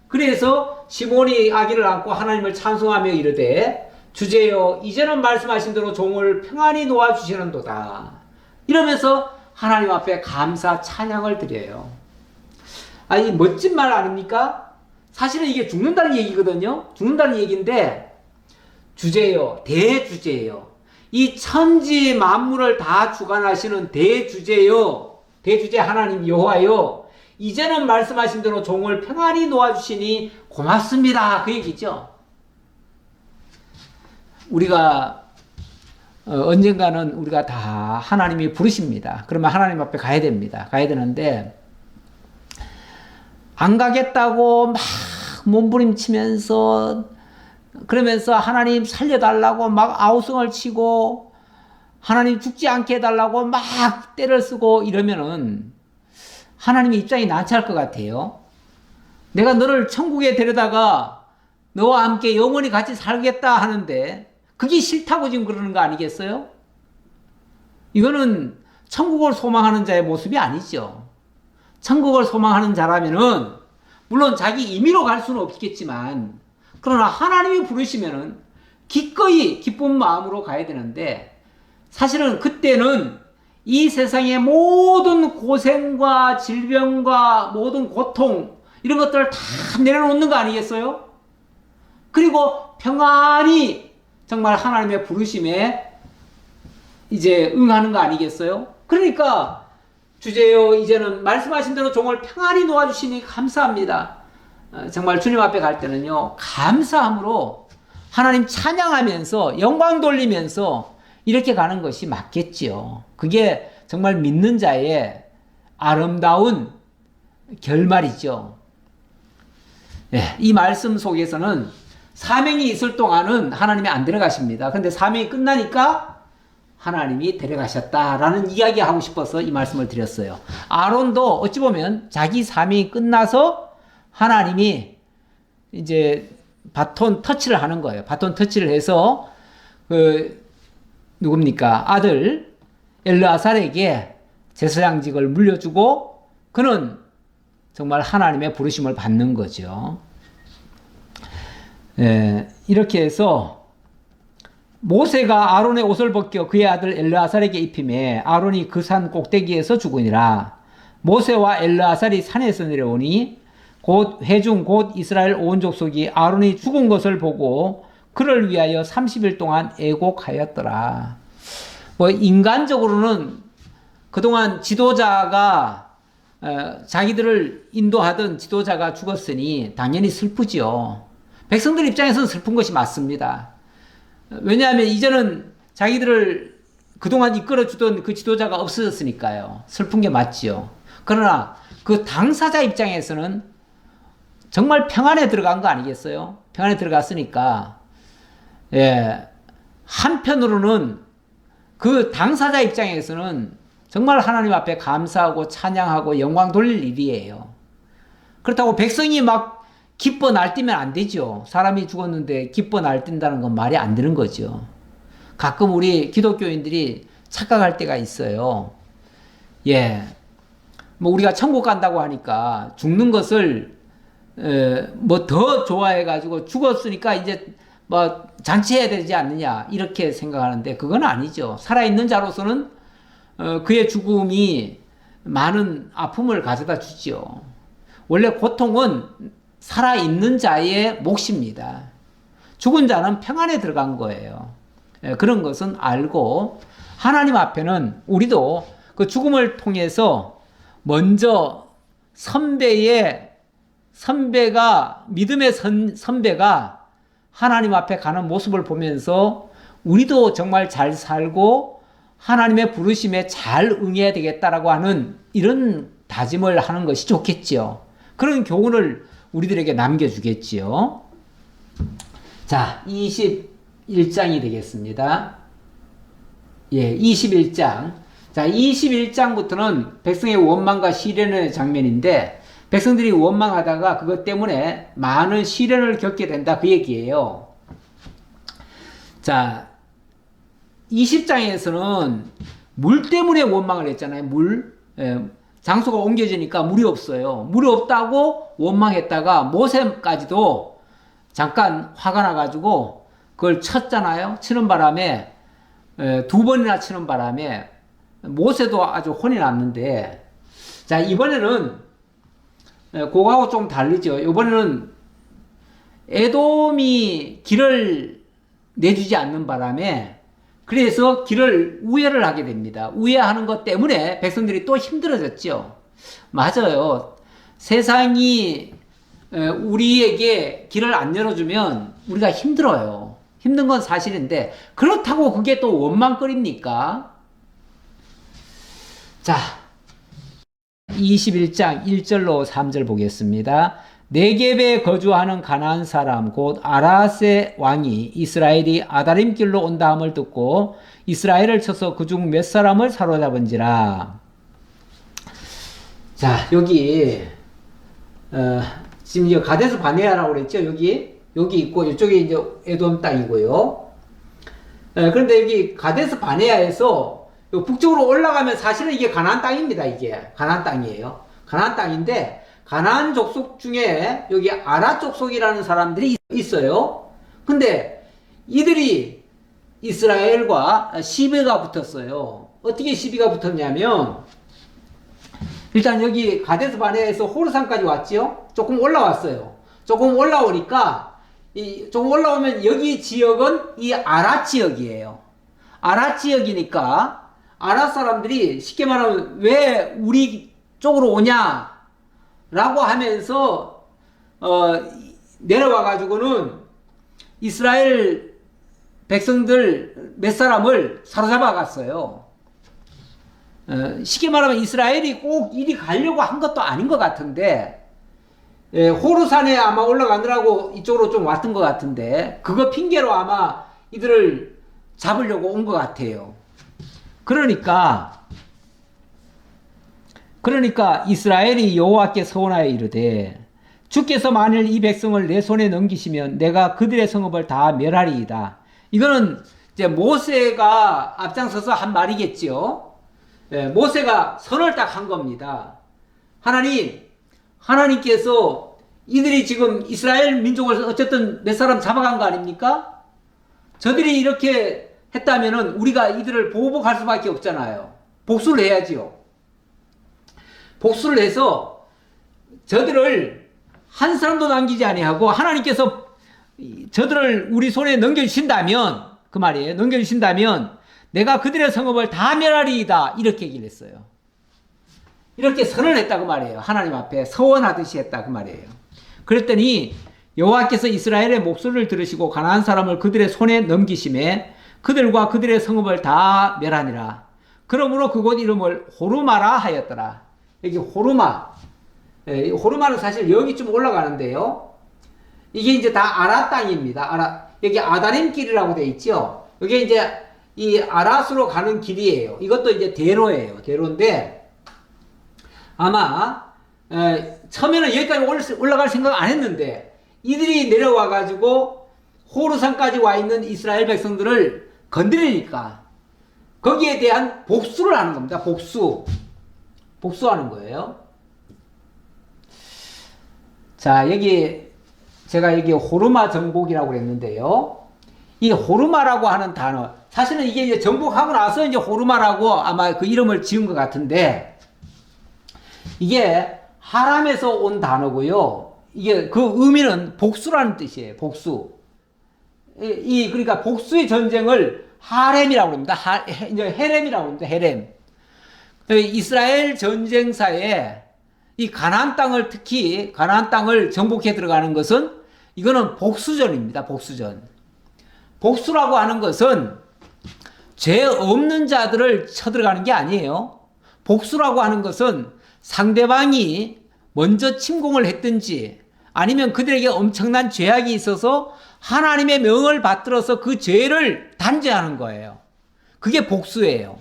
S1: 그래서 시몬이 아기를 안고 하나님을 찬송하며 이르되 주제여 이제는 말씀하신 대로 종을 평안히 놓아주시는도다. 이러면서 하나님 앞에 감사 찬양을 드려요. 아니 멋진 말 아닙니까? 사실은 이게 죽는다는 얘기거든요. 죽는다는 얘기인데 주제요, 대주제요. 이 천지 만물을 다 주관하시는 대주제요, 대주제 하나님 여호와요. 이제는 말씀하신 대로 종을 평안히 놓아주시니 고맙습니다. 그 얘기죠. 우리가 언젠가는 우리가 다 하나님이 부르십니다. 그러면 하나님 앞에 가야 됩니다. 가야 되는데 안 가겠다고 막 몸부림치면서 그러면서 하나님 살려달라고 막 아우성을 치고 하나님 죽지 않게 해달라고 막 때를 쓰고 이러면은 하나님의 입장이 난처할 것 같아요. 내가 너를 천국에 데려다가 너와 함께 영원히 같이 살겠다 하는데 그게 싫다고 지금 그러는 거 아니겠어요? 이거는 천국을 소망하는 자의 모습이 아니죠. 천국을 소망하는 자라면은 물론 자기 임의로 갈 수는 없겠지만 그러나 하나님이 부르시면은 기꺼이 기쁜 마음으로 가야 되는데 사실은 그때는 이 세상의 모든 고생과 질병과 모든 고통 이런 것들을 다 내려놓는 거 아니겠어요? 그리고 평안히 정말 하나님의 부르심에 이제 응하는 거 아니겠어요? 그러니까 주제요 이제는 말씀하신 대로 종을 평안히 놓아주시니 감사합니다. 정말 주님 앞에 갈 때는요 감사함으로 하나님 찬양하면서 영광 돌리면서 이렇게 가는 것이 맞겠지요. 그게 정말 믿는 자의 아름다운 결말이죠. 네, 이 말씀 속에서는 사명이 있을 동안은 하나님이 안 데려가십니다. 근데 사명이 끝나니까 하나님이 데려가셨다라는 이야기 하고 싶어서 이 말씀을 드렸어요. 아론도 어찌 보면 자기 사명이 끝나서 하나님이 이제 바톤 터치를 하는 거예요. 바톤 터치를 해서 누굽니까? 아들 엘르아살에게 제사장직을 물려주고 그는 정말 하나님의 부르심을 받는 거죠. 이렇게 해서 모세가 아론의 옷을 벗겨 그의 아들 엘르아살에게 입히매 아론이 그 산 꼭대기에서 죽으니라. 모세와 엘르아살이 산에서 내려오니 곧 회중 곧 이스라엘 온 족속이 아론이 죽은 것을 보고 그를 위하여 30일 동안 애곡하였더라. 뭐 인간적으로는 그동안 지도자가 자기들을 인도하던 지도자가 죽었으니 당연히 슬프지요. 백성들 입장에서는 슬픈 것이 맞습니다. 왜냐하면 이제는 자기들을 그동안 이끌어주던 그 지도자가 없어졌으니까요. 슬픈 게 맞지요. 그러나 그 당사자 입장에서는 정말 평안에 들어간 거 아니겠어요? 평안에 들어갔으니까 한편으로는 그 당사자 입장에서는 정말 하나님 앞에 감사하고 찬양하고 영광 돌릴 일이에요. 그렇다고 백성이 막 기뻐 날뛰면 안 되죠. 사람이 죽었는데 기뻐 날뛴다는 건 말이 안 되는 거죠. 가끔 우리 기독교인들이 착각할 때가 있어요. 뭐 우리가 천국 간다고 하니까 죽는 것을 뭐 더 좋아해가지고 죽었으니까 이제 뭐 잔치해야 되지 않느냐 이렇게 생각하는데 그건 아니죠. 살아있는 자로서는 그의 죽음이 많은 아픔을 가져다 주죠. 원래 고통은 살아있는 자의 몫입니다. 죽은 자는 평안에 들어간 거예요. 그런 것은 알고 하나님 앞에는 우리도 그 죽음을 통해서 먼저 선배가 믿음의 선배가 하나님 앞에 가는 모습을 보면서 우리도 정말 잘 살고 하나님의 부르심에 잘 응해야 되겠다라고 하는 이런 다짐을 하는 것이 좋겠지요. 그런 교훈을 우리들에게 남겨주겠지요. 자, 21장이 되겠습니다. 21장. 자, 21장부터는 백성의 원망과 시련의 장면인데 백성들이 원망하다가 그것 때문에 많은 시련을 겪게 된다 그 얘기예요. 자, 20장에서는 물 때문에 원망을 했잖아요. 물. 장소가 옮겨지니까 물이 없어요. 물이 없다고 원망했다가 모세까지도 잠깐 화가 나가지고 그걸 쳤잖아요. 치는 바람에 2번이나 치는 바람에 모세도 아주 혼이 났는데 자 이번에는 그거하고 좀 다르죠. 이번에는 에돔이 길을 내주지 않는 바람에 그래서 길을 우회를 하게 됩니다. 우회하는 것 때문에 백성들이 또 힘들어졌죠. 맞아요. 세상이 우리에게 길을 안 열어주면 우리가 힘들어요. 힘든 건 사실인데 그렇다고 그게 또 원망거립니까? 자, 21장 1절로 3절 보겠습니다. 네겝에 거주하는 가나안 사람 곧 아라스의 왕이 이스라엘이 아다림길로 온다함을 듣고 이스라엘을 쳐서 그중 몇 사람을 사로잡은지라. 자, 여기 지금 이제 가데스 바네아라고 그랬죠. 여기 있고 이쪽이 이제 에돔 땅이고요. 그런데 여기 가데스 바네아에서 북쪽으로 올라가면 사실은 이게 가나안 땅입니다. 이게 가나안 땅이에요. 가나안 땅인데 가나안 족속 중에 여기 아라 족속이라는 사람들이 있어요. 근데 이들이 이스라엘과 시비가 붙었어요. 어떻게 시비가 붙었냐면 일단 여기 가데스 바네아에서 호르산까지 왔죠. 조금 올라왔어요. 조금 올라오니까 조금 올라오면 여기 지역은 이 아라 지역이에요. 아라 지역이니까 아라 사람들이 쉽게 말하면 왜 우리 쪽으로 오냐 라고 하면서 내려와 가지고는 이스라엘 백성들 몇 사람을 사로잡아 갔어요. 쉽게 말하면 이스라엘이 꼭 이리 가려고 한 것도 아닌 것 같은데 호르산에 아마 올라가느라고 이쪽으로 좀 왔던 것 같은데 그거 핑계로 아마 이들을 잡으려고 온 것 같아요. 그러니까 이스라엘이 여호와께 서원하여 이르되 주께서 만일 이 백성을 내 손에 넘기시면 내가 그들의 성읍을 다 멸하리이다. 이거는 이제 모세가 앞장서서 한 말이겠죠. 모세가 선을 딱 한 겁니다. 하나님께서 이들이 지금 이스라엘 민족을 어쨌든 몇 사람 잡아간 거 아닙니까? 저들이 이렇게 했다면은 우리가 이들을 보복할 수밖에 없잖아요. 복수를 해야지요. 복수를 해서 저들을 한 사람도 남기지 아니하고 하나님께서 저들을 우리 손에 넘겨주신다면 그 말이에요. 넘겨주신다면 내가 그들의 성읍을 다 멸하리이다. 이렇게 얘기를 했어요. 이렇게 선을 했다 그 말이에요. 하나님 앞에 서원하듯이 했다 그 말이에요. 그랬더니 여호와께서 이스라엘의 목소리를 들으시고 가나안 사람을 그들의 손에 넘기심에 그들과 그들의 성읍을 다 멸하니라. 그러므로 그곳 이름을 호르마라 하였더라. 여기 호르마. 호르마는 사실 여기쯤 올라가는데요. 이게 이제 다 아라 땅입니다. 여기 아다림길이라고 되어 있죠. 이게 이제 이 아라스로 가는 길이에요. 이것도 이제 대로예요. 대로인데 아마 처음에는 여기까지 올라갈 생각 안 했는데 이들이 내려와 가지고 호르산까지 와 있는 이스라엘 백성들을 건드리니까 거기에 대한 복수를 하는 겁니다. 복수하는 거예요. 자, 제가 여기 호르마 정복이라고 그랬는데요. 이 호르마라고 하는 단어, 사실은 이게 이제 정복하고 나서 이제 호르마라고 아마 그 이름을 지은 것 같은데, 이게 하람에서 온 단어고요. 이게 그 의미는 복수라는 뜻이에요. 복수. 그러니까 복수의 전쟁을 하렘이라고 합니다. 이제 헤렘이라고 합니다. 헤렘. 이스라엘 전쟁사에 이 가나안 땅을 특히 가나안 땅을 정복해 들어가는 것은 이거는 복수전입니다. 복수전. 복수라고 하는 것은 죄 없는 자들을 쳐들어가는 게 아니에요. 복수라고 하는 것은 상대방이 먼저 침공을 했든지 아니면 그들에게 엄청난 죄악이 있어서 하나님의 명을 받들어서 그 죄를 단죄하는 거예요. 그게 복수예요.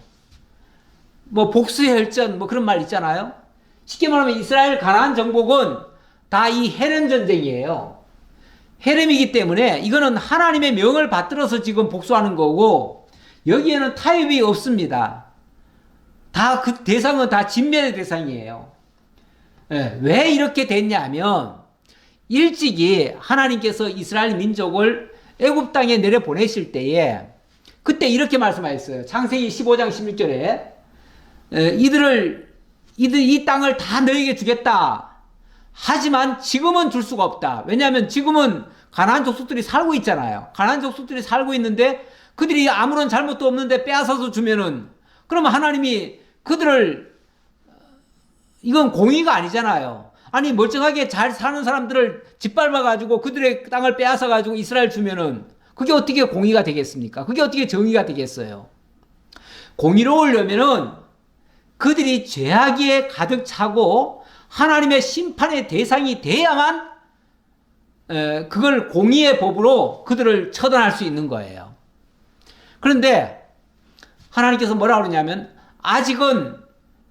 S1: 뭐 복수의 혈전 뭐 그런 말 있잖아요. 쉽게 말하면 이스라엘 가나안 정복은 다 이 헤렘 전쟁이에요. 헤렘이기 때문에 이거는 하나님의 명을 받들어서 지금 복수하는 거고 여기에는 타협이 없습니다. 다 그 대상은 다 진멸의 대상이에요. 왜 이렇게 됐냐면 일찍이 하나님께서 이스라엘 민족을 애굽 땅에 내려 보내실 때에 그때 이렇게 말씀하셨어요. 창세기 15장 16절에 이 땅을 다 너에게 주겠다. 하지만 지금은 줄 수가 없다. 왜냐하면 지금은 가나안 족속들이 살고 있잖아요. 가나안 족속들이 살고 있는데 그들이 아무런 잘못도 없는데 빼앗아서 주면은 그러면 하나님이 그들을 이건 공의가 아니잖아요. 아니 멀쩡하게 잘 사는 사람들을 짓밟아가지고 그들의 땅을 빼앗아가지고 이스라엘 주면은 그게 어떻게 공의가 되겠습니까? 그게 어떻게 정의가 되겠어요? 공의로우려면은 그들이 죄악에 가득 차고 하나님의 심판의 대상이 돼야만 그걸 공의의 법으로 그들을 처단할 수 있는 거예요. 그런데 하나님께서 뭐라 그러냐면 아직은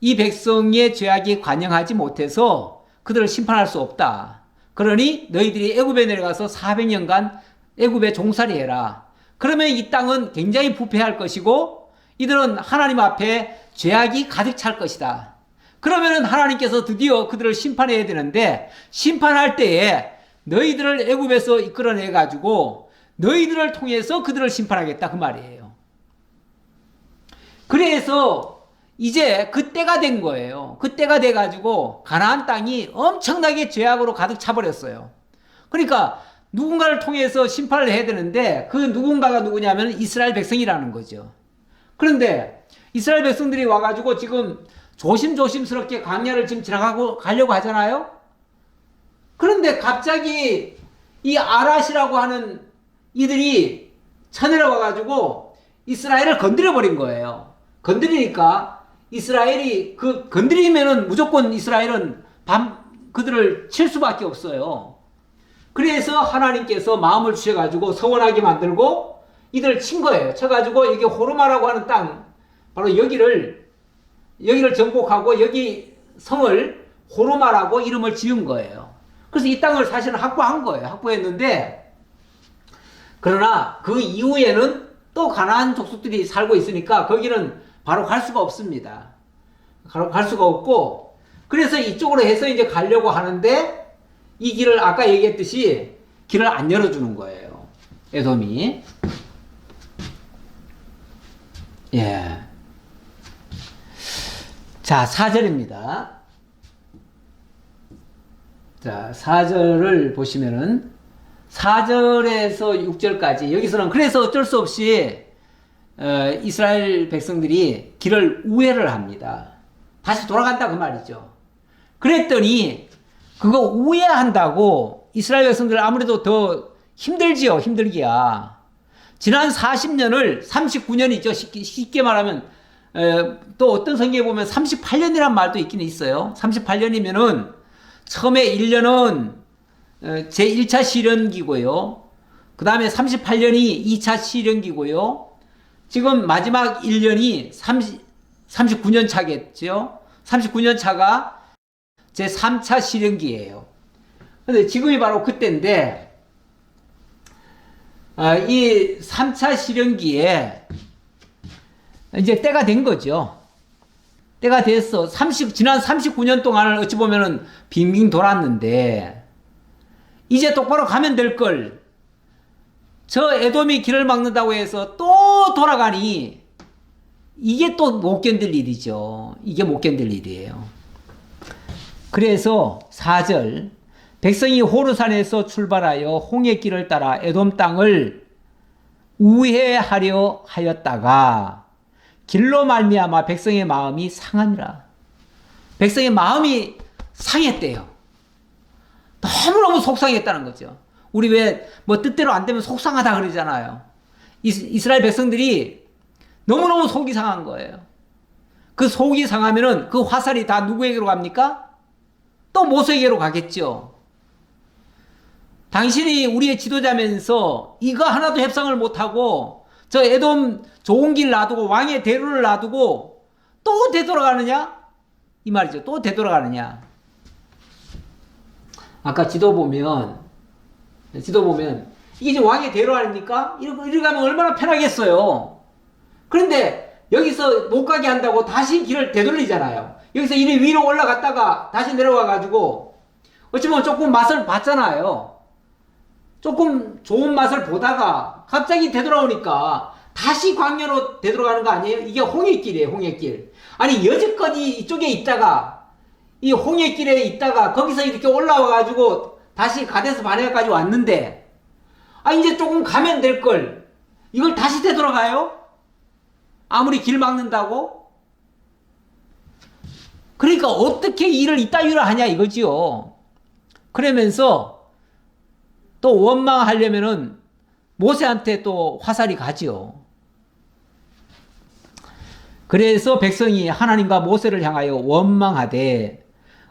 S1: 이 백성의 죄악이 관영하지 못해서 그들을 심판할 수 없다. 그러니 너희들이 애굽에 내려가서 400년간 애굽에 종살이 해라. 그러면 이 땅은 굉장히 부패할 것이고 이들은 하나님 앞에 죄악이 가득 찰 것이다. 그러면은 하나님께서 드디어 그들을 심판해야 되는데 심판할 때에 너희들을 애굽에서 이끌어내 가지고 너희들을 통해서 그들을 심판하겠다 그 말이에요. 그래서 이제 그 때가 된 거예요. 그 때가 돼 가지고 가나안 땅이 엄청나게 죄악으로 가득 차버렸어요. 그러니까 누군가를 통해서 심판을 해야 되는데 그 누군가가 누구냐면 이스라엘 백성이라는 거죠. 그런데 이스라엘 백성들이 와가지고 지금 조심조심스럽게 광야를 지금 지나가고 가려고 하잖아요. 그런데 갑자기 이 아랏이라고 하는 이들이 쳐내려와가지고 이스라엘을 건드려 버린 거예요. 건드리니까 이스라엘이 건드리면은 무조건 이스라엘은 그들을 칠 수밖에 없어요. 그래서 하나님께서 마음을 주셔가지고 서원하게 만들고 이들을 친 거예요. 쳐가지고 여기 호르마라고 하는 땅, 바로 여기를 정복하고 여기 성을 호르마라고 이름을 지은 거예요. 그래서 이 땅을 사실은 확보한 거예요. 확보했는데, 그러나 그 이후에는 또 가나안 족속들이 살고 있으니까 거기는 바로 갈 수가 없습니다. 갈 수가 없고, 그래서 이쪽으로 해서 이제 가려고 하는데, 이 길을 아까 얘기했듯이 길을 안 열어주는 거예요. 에돔이. 예. 자, 4절입니다. 자, 4절을 보시면은 4절에서 6절까지 여기서는 그래서 어쩔 수 없이 이스라엘 백성들이 길을 우회를 합니다. 다시 돌아간다 그 말이죠. 그랬더니 그거 우회한다고 이스라엘 백성들 아무래도 더 힘들지요. 힘들기야. 지난 40년을 39년이죠. 쉽게 말하면 또 어떤 성경에 보면 38년이란 말도 있긴 있어요. 38년이면은 처음에 1년은 제1차 시련기고요. 그 다음에 38년이 2차 시련기고요. 지금 마지막 1년이 39년 차겠죠. 39년 차가 제3차 시련기예요. 근데 지금이 바로 그때인데, 이 3차 시련기에 이제 때가 된 거죠. 때가 됐어. 지난 39년 동안을 어찌 보면은 빙빙 돌았는데, 이제 똑바로 가면 될 걸. 저 에돔이 길을 막는다고 해서 또 돌아가니, 이게 또 못 견딜 일이죠. 이게 못 견딜 일이에요. 그래서 4절, 백성이 호르산에서 출발하여 홍해길을 따라 에돔 땅을 우회하려 하였다가 길로 말미암아 백성의 마음이 상하니라. 백성의 마음이 상했대요. 너무너무 속상했다는 거죠. 우리 왜 뭐 뜻대로 안 되면 속상하다 그러잖아요. 이스라엘 백성들이 너무너무 속이 상한 거예요. 그 속이 상하면은 그 화살이 다 누구에게로 갑니까? 또 모세에게로 가겠죠. 당신이 우리의 지도자면서 이거 하나도 협상을 못하고 저 에돔 좋은 길 놔두고 왕의 대로를 놔두고 또 되돌아가느냐? 이 말이죠. 또 되돌아가느냐? 아까 지도 보면 이게 지금 왕의 대로 아닙니까? 이렇게 가면 얼마나 편하겠어요. 그런데 여기서 못 가게 한다고 다시 길을 되돌리잖아요. 여기서 이리 위로 올라갔다가 다시 내려와가지고 어찌보면 조금 맛을 봤잖아요. 조금 좋은 맛을 보다가 갑자기 되돌아오니까 다시 광야로 되돌아가는 거 아니에요? 이게 홍해길이에요. 홍해길. 아니 여지껏 이쪽에 있다가 이 홍해길에 있다가 거기서 이렇게 올라와가지고 다시 가데스 바네아까지 왔는데 이제 조금 가면 될 걸 이걸 다시 되돌아가요? 아무리 길 막는다고? 그러니까 어떻게 일을 이따위로 하냐 이거지요. 그러면서 또 원망하려면은 모세한테 또 화살이 가지요. 그래서 백성이 하나님과 모세를 향하여 원망하되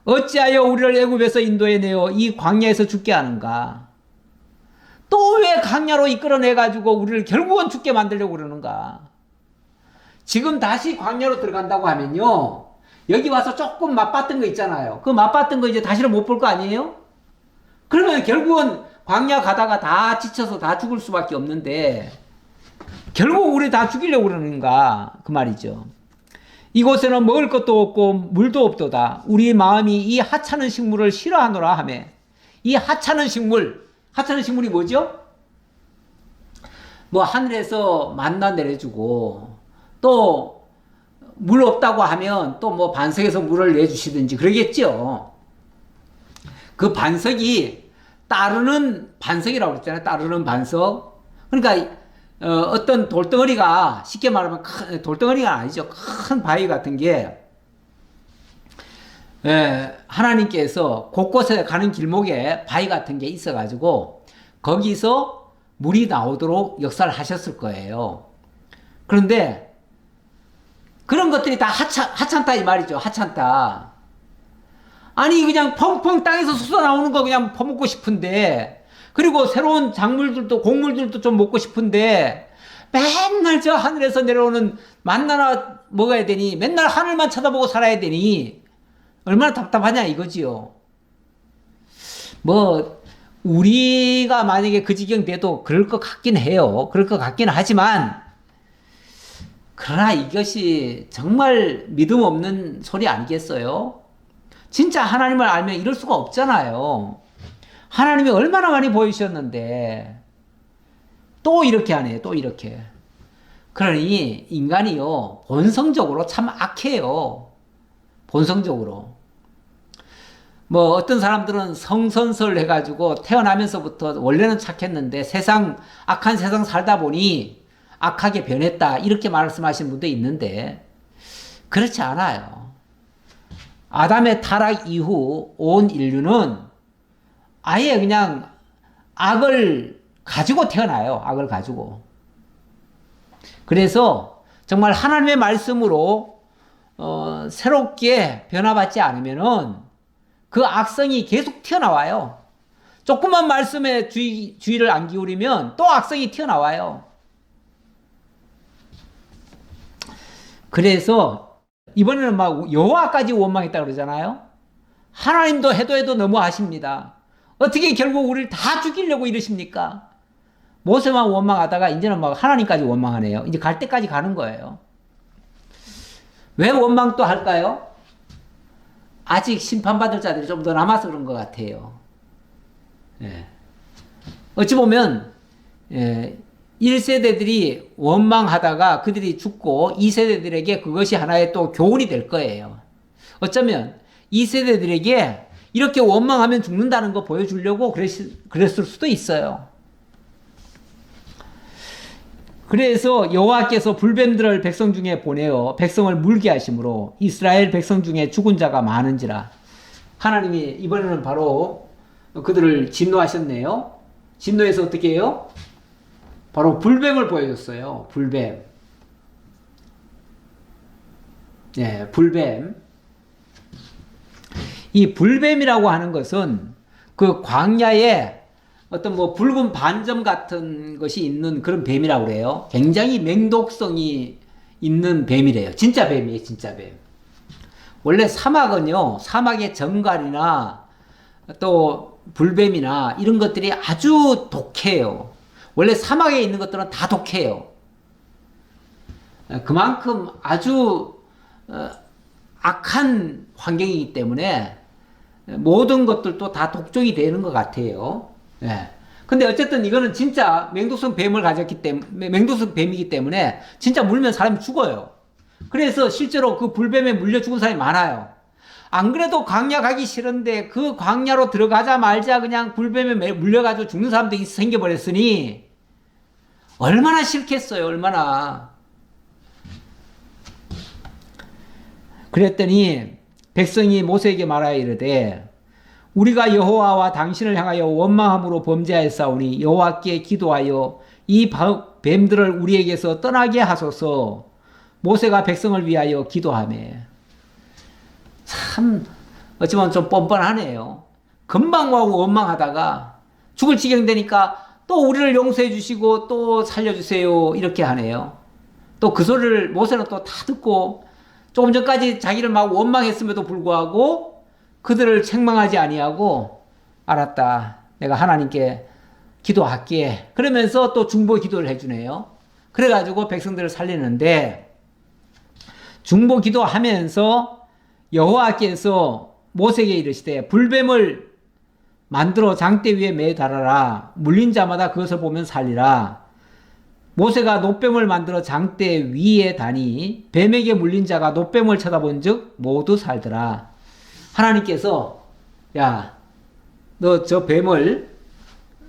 S1: 어찌하여 우리를 애굽에서 인도해 내어 이 광야에서 죽게 하는가? 또 왜 광야로 이끌어내 가지고 우리를 결국은 죽게 만들려고 그러는가? 지금 다시 광야로 들어간다고 하면요, 여기 와서 조금 맛봤던 거 있잖아요. 그 맛봤던 거 이제 다시는 못 볼 거 아니에요? 그러면 결국은 광야 가다가 다 지쳐서 다 죽을 수밖에 없는데 결국 우리 다 죽이려고 그러는가 그 말이죠. 이곳에는 먹을 것도 없고 물도 없도다. 우리 마음이 이 하찮은 식물을 싫어하노라 하며. 이 하찮은 식물이 뭐죠? 뭐 하늘에서 만나 내려주고 또 물 없다고 하면 또 뭐 반석에서 물을 내주시든지 그러겠죠. 그 반석이 따르는 반석이라고 그랬잖아요. 따르는 반석. 그러니까 어떤 돌덩어리가, 쉽게 말하면 돌덩어리가 아니죠. 큰 바위 같은 게 하나님께서 곳곳에 가는 길목에 바위 같은 게 있어가지고 거기서 물이 나오도록 역사를 하셨을 거예요. 그런데 그런 것들이 다 하찮다 이 말이죠. 하찮다. 아니 그냥 펑펑 땅에서 솟아나오는 거 그냥 퍼먹고 싶은데, 그리고 새로운 작물들도 곡물들도 좀 먹고 싶은데 맨날 저 하늘에서 내려오는 만나나 먹어야 되니, 맨날 하늘만 쳐다보고 살아야 되니 얼마나 답답하냐 이거지요. 뭐 우리가 만약에 그 지경 돼도 그럴 것 같긴 해요. 그럴 것 같긴 하지만, 그러나 이것이 정말 믿음 없는 소리 아니겠어요? 진짜 하나님을 알면 이럴 수가 없잖아요. 하나님이 얼마나 많이 보이셨는데 또 이렇게 하네요. 또 이렇게. 그러니 인간이요, 본성적으로 참 악해요. 본성적으로. 뭐 어떤 사람들은 성선설 해가지고 태어나면서부터 원래는 착했는데 악한 세상 살다 보니 악하게 변했다, 이렇게 말씀하시는 분도 있는데 그렇지 않아요. 아담의 타락 이후 온 인류는 아예 그냥 악을 가지고 태어나요. 악을 가지고. 그래서 정말 하나님의 말씀으로 새롭게 변화받지 않으면은 그 악성이 계속 튀어나와요. 조금만 말씀에 주의를 안 기울이면 또 악성이 튀어나와요. 그래서 이번에는 막 여호와까지 원망했다 그러잖아요. 하나님도 해도 너무 하십니다. 어떻게 결국 우리를 다 죽이려고 이러십니까? 모세만 원망하다가 이제는 막 하나님까지 원망하네요. 이제 갈 때까지 가는 거예요. 왜 원망 또 할까요? 아직 심판받을 자들이 좀 더 남아서 그런 것 같아요. 예. 어찌 보면 1세대들이 원망하다가 그들이 죽고 2세대들에게 그것이 하나의 또 교훈이 될 거예요. 어쩌면 2세대들에게 이렇게 원망하면 죽는다는 거 보여주려고 그랬을 수도 있어요. 그래서 여호와께서 불뱀들을 백성 중에 보내어 백성을 물게 하심으로 이스라엘 백성 중에 죽은 자가 많은지라. 하나님이 이번에는 바로 그들을 진노하셨네요. 진노해서 어떻게 해요? 바로 불뱀을 보여줬어요. 불뱀. 네, 불뱀. 이 불뱀이라고 하는 것은 그 광야에 어떤 뭐 붉은 반점 같은 것이 있는 그런 뱀이라고 그래요. 굉장히 맹독성이 있는 뱀이래요. 진짜 뱀이에요. 진짜 뱀. 원래 사막은요, 사막의 정갈이나 또 불뱀이나 이런 것들이 아주 독해요. 원래 사막에 있는 것들은 다 독해요. 그만큼 아주 악한 환경이기 때문에 모든 것들도 다 독종이 되는 것 같아요. 예. 근데 어쨌든 이거는 진짜 맹독성 뱀을 가졌기 때문에, 맹독성 뱀이기 때문에 진짜 물면 사람이 죽어요. 그래서 실제로 그 불뱀에 물려 죽은 사람이 많아요. 안 그래도 광야 가기 싫은데 그 광야로 들어가자마자 그냥 불뱀에 물려가지고 죽는 사람들이 생겨버렸으니 얼마나 싫겠어요. 얼마나. 그랬더니 백성이 모세에게 말하여 이르되 우리가 여호와와 당신을 향하여 원망함으로 범죄하였사오니 여호와께 기도하여 이 뱀들을 우리에게서 떠나게 하소서. 모세가 백성을 위하여 기도하매. 참 어찌 보면 좀 뻔뻔하네요. 금방 와고 원망하다가 죽을 지경 되니까 또 우리를 용서해 주시고 또 살려주세요 이렇게 하네요. 또 그 소리를 모세는 또 다 듣고 조금 전까지 자기를 막 원망했음에도 불구하고 그들을 책망하지 아니하고 알았다. 내가 하나님께 기도할게. 그러면서 또 중보 기도를 해주네요. 그래가지고 백성들을 살리는데 중보 기도하면서 여호와께서 모세에게 이르시되 불뱀을 만들어 장대 위에 매달아라. 물린 자마다 그것을 보면 살리라. 모세가 놋뱀을 만들어 장대 위에 다니 뱀에게 물린 자가 놋뱀을 쳐다본 즉 모두 살더라. 하나님께서 야, 너 저 뱀을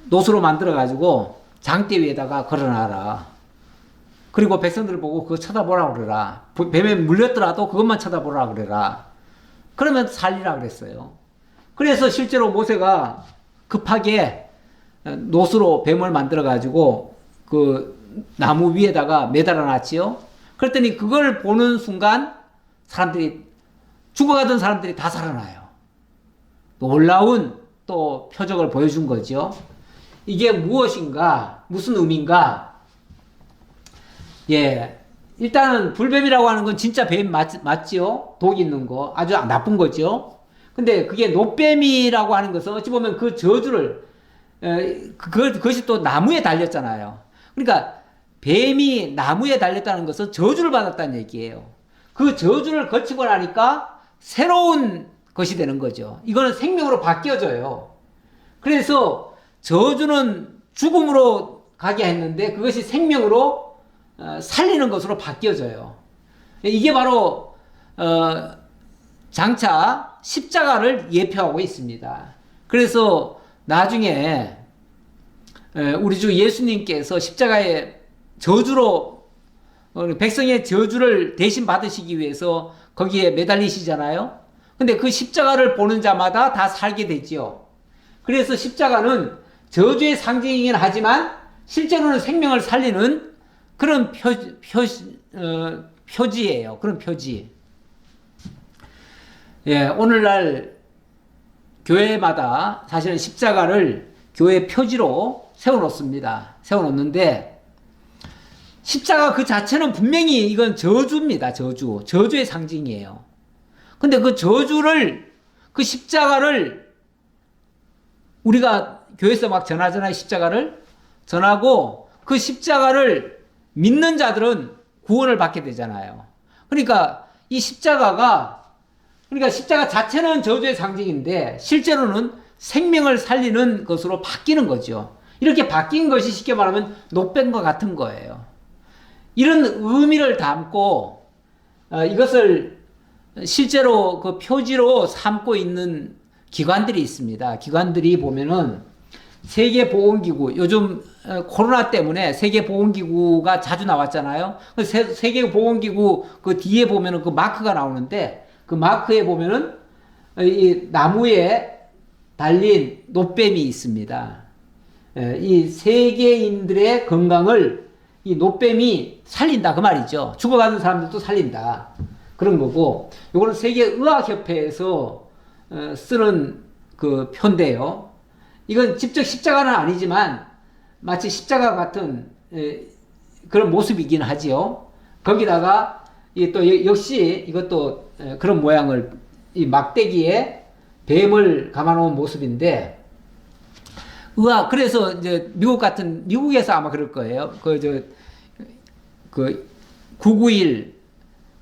S1: 놋으로 만들어 가지고 장대 위에다가 걸어놔라. 그리고 백성들을 보고 그거 쳐다보라 그래라. 뱀에 물렸더라도 그것만 쳐다보라 그래라. 그러면 살리라 그랬어요. 그래서 실제로 모세가 급하게 놋으로 뱀을 만들어 가지고 그 나무 위에다가 매달아 놨지요. 그랬더니 그걸 보는 순간 사람들이 죽어가던 사람들이 다 살아나요. 놀라운 또 표적을 보여준 거죠. 이게 무엇인가? 무슨 의미인가? 예, 일단은 불뱀이라고 하는 건 진짜 뱀 맞지요? 독 있는 거 아주 나쁜 거죠. 근데 그게 놋뱀이라고 하는 것은 어찌 보면 그 저주를 그것이 또 나무에 달렸잖아요. 그러니까 뱀이 나무에 달렸다는 것은 저주를 받았다는 얘기예요. 그 저주를 거치고 나니까 새로운 것이 되는 거죠. 이거는 생명으로 바뀌어져요. 그래서 저주는 죽음으로 가게 했는데 그것이 생명으로 살리는 것으로 바뀌어져요. 이게 바로 장차 십자가를 예표하고 있습니다. 그래서 나중에 우리 주 예수님께서 십자가의 저주로 백성의 저주를 대신 받으시기 위해서 거기에 매달리시잖아요. 근데 그 십자가를 보는 자마다 다 살게 되지요. 그래서 십자가는 저주의 상징이긴 하지만 실제로는 생명을 살리는 그런 표지예요. 그런 표지. 예, 오늘날 교회마다 사실은 십자가를 교회 표지로 세워놓습니다. 세워놓는데 십자가 그 자체는 분명히 이건 저주입니다. 저주의 상징이에요. 근데 그 저주를, 그 십자가를 우리가 교회에서 막 전하잖아요. 십자가를 전하고 그 십자가를 믿는 자들은 구원을 받게 되잖아요. 그러니까 이 십자가가, 그러니까 십자가 자체는 저주의 상징인데 실제로는 생명을 살리는 것으로 바뀌는 거죠. 이렇게 바뀐 것이 쉽게 말하면 놋뱀과 같은 거예요. 이런 의미를 담고 이것을 실제로 그 표지로 삼고 있는 기관들이 있습니다. 기관들이 보면은 세계보건기구, 요즘 코로나 때문에 세계보건기구가 자주 나왔잖아요. 세계보건기구 그 뒤에 보면은 그 마크가 나오는데 그 마크에 보면은 이 나무에 달린 놋뱀이 있습니다. 이 세계인들의 건강을 이 놋뱀이 살린다 그 말이죠. 죽어가는 사람들도 살린다 그런 거고, 요거는 세계의학협회에서 쓰는 그 표인데요. 이건 직접 십자가는 아니지만 마치 십자가 같은 그런 모습이긴 하지요. 거기다가 또 역시 이것도 그런 모양을, 이 막대기에 뱀을 감아놓은 모습인데, 그래서 이제 미국에서 아마 그럴 거예요. 그 991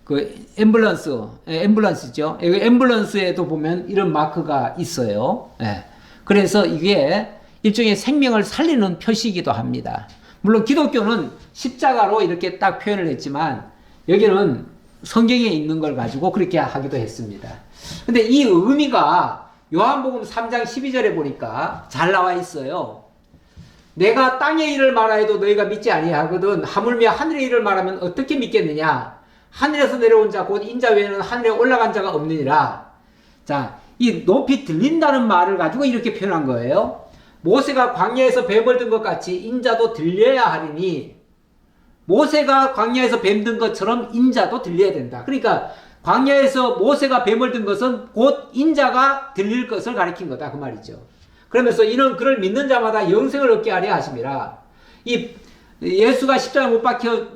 S1: 그 앰뷸런스죠. 앰뷸런스에도 보면 이런 마크가 있어요. 예. 그래서 이게 일종의 생명을 살리는 표시이기도 합니다. 물론 기독교는 십자가로 이렇게 딱 표현을 했지만 여기는 성경에 있는 걸 가지고 그렇게 하기도 했습니다. 근데 이 의미가 요한복음 3장 12절에 보니까 잘 나와 있어요. 내가 땅의 일을 말하여도 너희가 믿지 아니하거든 하물며 하늘의 일을 말하면 어떻게 믿겠느냐. 하늘에서 내려온 자 곧 인자 외에는 하늘에 올라간 자가 없느니라. 자, 이 높이 들린다는 말을 가지고 이렇게 표현한 거예요. 모세가 광야에서 뱀을 든 것 같이 인자도 들려야 하리니, 모세가 광야에서 뱀 든 것처럼 인자도 들려야 된다. 그러니까 광야에서 모세가 뱀을 든 것은 곧 인자가 들릴 것을 가리킨 거다 그 말이죠. 그러면서 이는 그를 믿는 자마다 영생을 얻게 하려 하심이라. 이 예수가 십자가에 못 박혀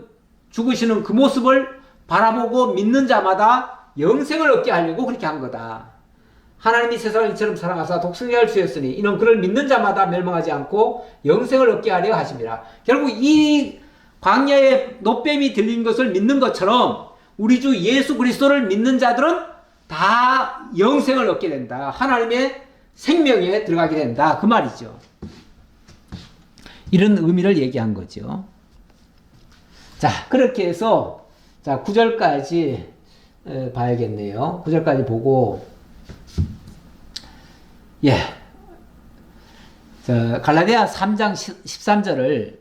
S1: 죽으시는 그 모습을 바라보고 믿는 자마다 영생을 얻게 하려고 그렇게 한 거다. 하나님이 세상을 이처럼 사랑하사 독생자를 주셨으니 이는 그를 믿는 자마다 멸망하지 않고 영생을 얻게 하려 하심이라. 결국 이 광야에 노뱀이 들린 것을 믿는 것처럼 우리 주 예수 그리스도를 믿는 자들은 다 영생을 얻게 된다. 하나님의 생명에 들어가게 된다. 그 말이죠. 이런 의미를 얘기한 거죠. 자, 그렇게 해서 자, 9절까지 봐야겠네요. 9절까지 보고 자, 갈라디아 3장 13절을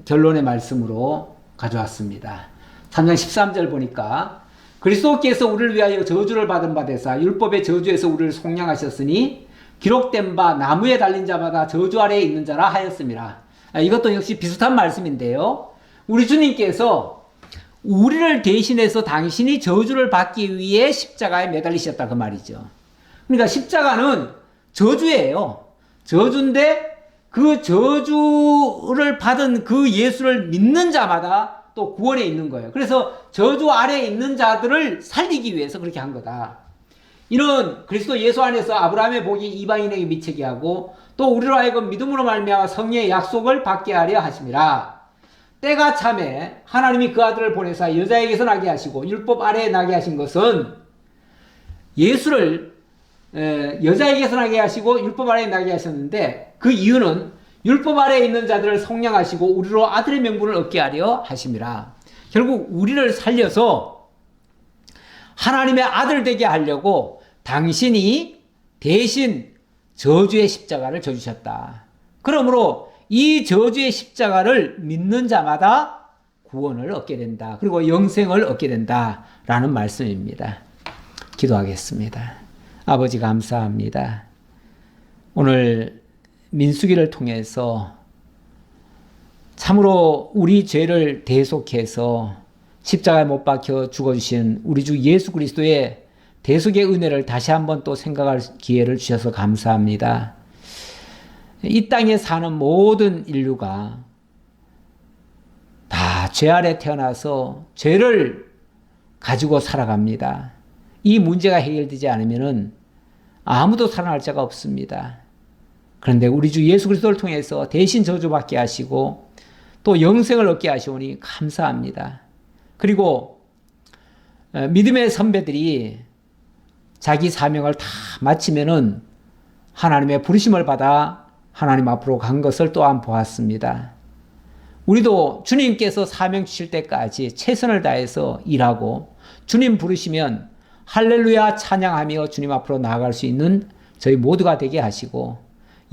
S1: 결론의 말씀으로 가져왔습니다. 3장 13절 보니까 그리스도께서 우리를 위하여 저주를 받은 바 되사 율법의 저주에서 우리를 속량하셨으니 기록된 바 나무에 달린 자마다 저주 아래에 있는 자라 하였습니다. 이것도 역시 비슷한 말씀인데요. 우리 주님께서 우리를 대신해서 당신이 저주를 받기 위해 십자가에 매달리셨다 그 말이죠. 그러니까 십자가는 저주예요. 저주인데 그 저주를 받은 그 예수를 믿는 자마다 또 구원에 있는 거예요. 그래서 저주 아래에 있는 자들을 살리기 위해서 그렇게 한 거다. 이는 그리스도 예수 안에서 아브라함의 복이 이방인에게 미치게 하고 또 우리로 하여금 믿음으로 말미암아 성령의 약속을 받게 하려 하심이라. 때가 참에 하나님이 그 아들을 보내사 여자에게서 나게 하시고 율법 아래에 나게 하신 것은 예수를 여자에게서 나게 하시고 율법 아래에 나게 하셨는데 그 이유는 율법 아래에 있는 자들을 속량하시고 우리로 아들의 명분을 얻게 하려 하심이라. 결국 우리를 살려서 하나님의 아들 되게 하려고 당신이 대신 저주의 십자가를 져주셨다. 그러므로 이 저주의 십자가를 믿는 자마다 구원을 얻게 된다. 그리고 영생을 얻게 된다라는 말씀입니다. 기도하겠습니다. 아버지 감사합니다. 오늘 민수기를 통해서 참으로 우리 죄를 대속해서 십자가에 못 박혀 죽어주신 우리 주 예수 그리스도의 대속의 은혜를 다시 한번 또 생각할 기회를 주셔서 감사합니다. 이 땅에 사는 모든 인류가 다 죄 아래 태어나서 죄를 가지고 살아갑니다. 이 문제가 해결되지 않으면 아무도 살아날 자가 없습니다. 그런데 우리 주 예수 그리스도를 통해서 대신 저주받게 하시고 또 영생을 얻게 하시오니 감사합니다. 그리고 믿음의 선배들이 자기 사명을 다 마치면은 하나님의 부르심을 받아 하나님 앞으로 간 것을 또한 보았습니다. 우리도 주님께서 사명 주실 때까지 최선을 다해서 일하고 주님 부르시면 할렐루야 찬양하며 주님 앞으로 나아갈 수 있는 저희 모두가 되게 하시고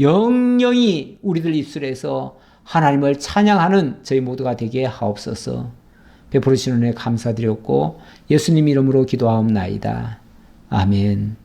S1: 영영이 우리들 입술에서 하나님을 찬양하는 저희 모두가 되게 하옵소서. 베풀으시는 은혜 감사드렸고 예수님 이름으로 기도하옵나이다. 아멘.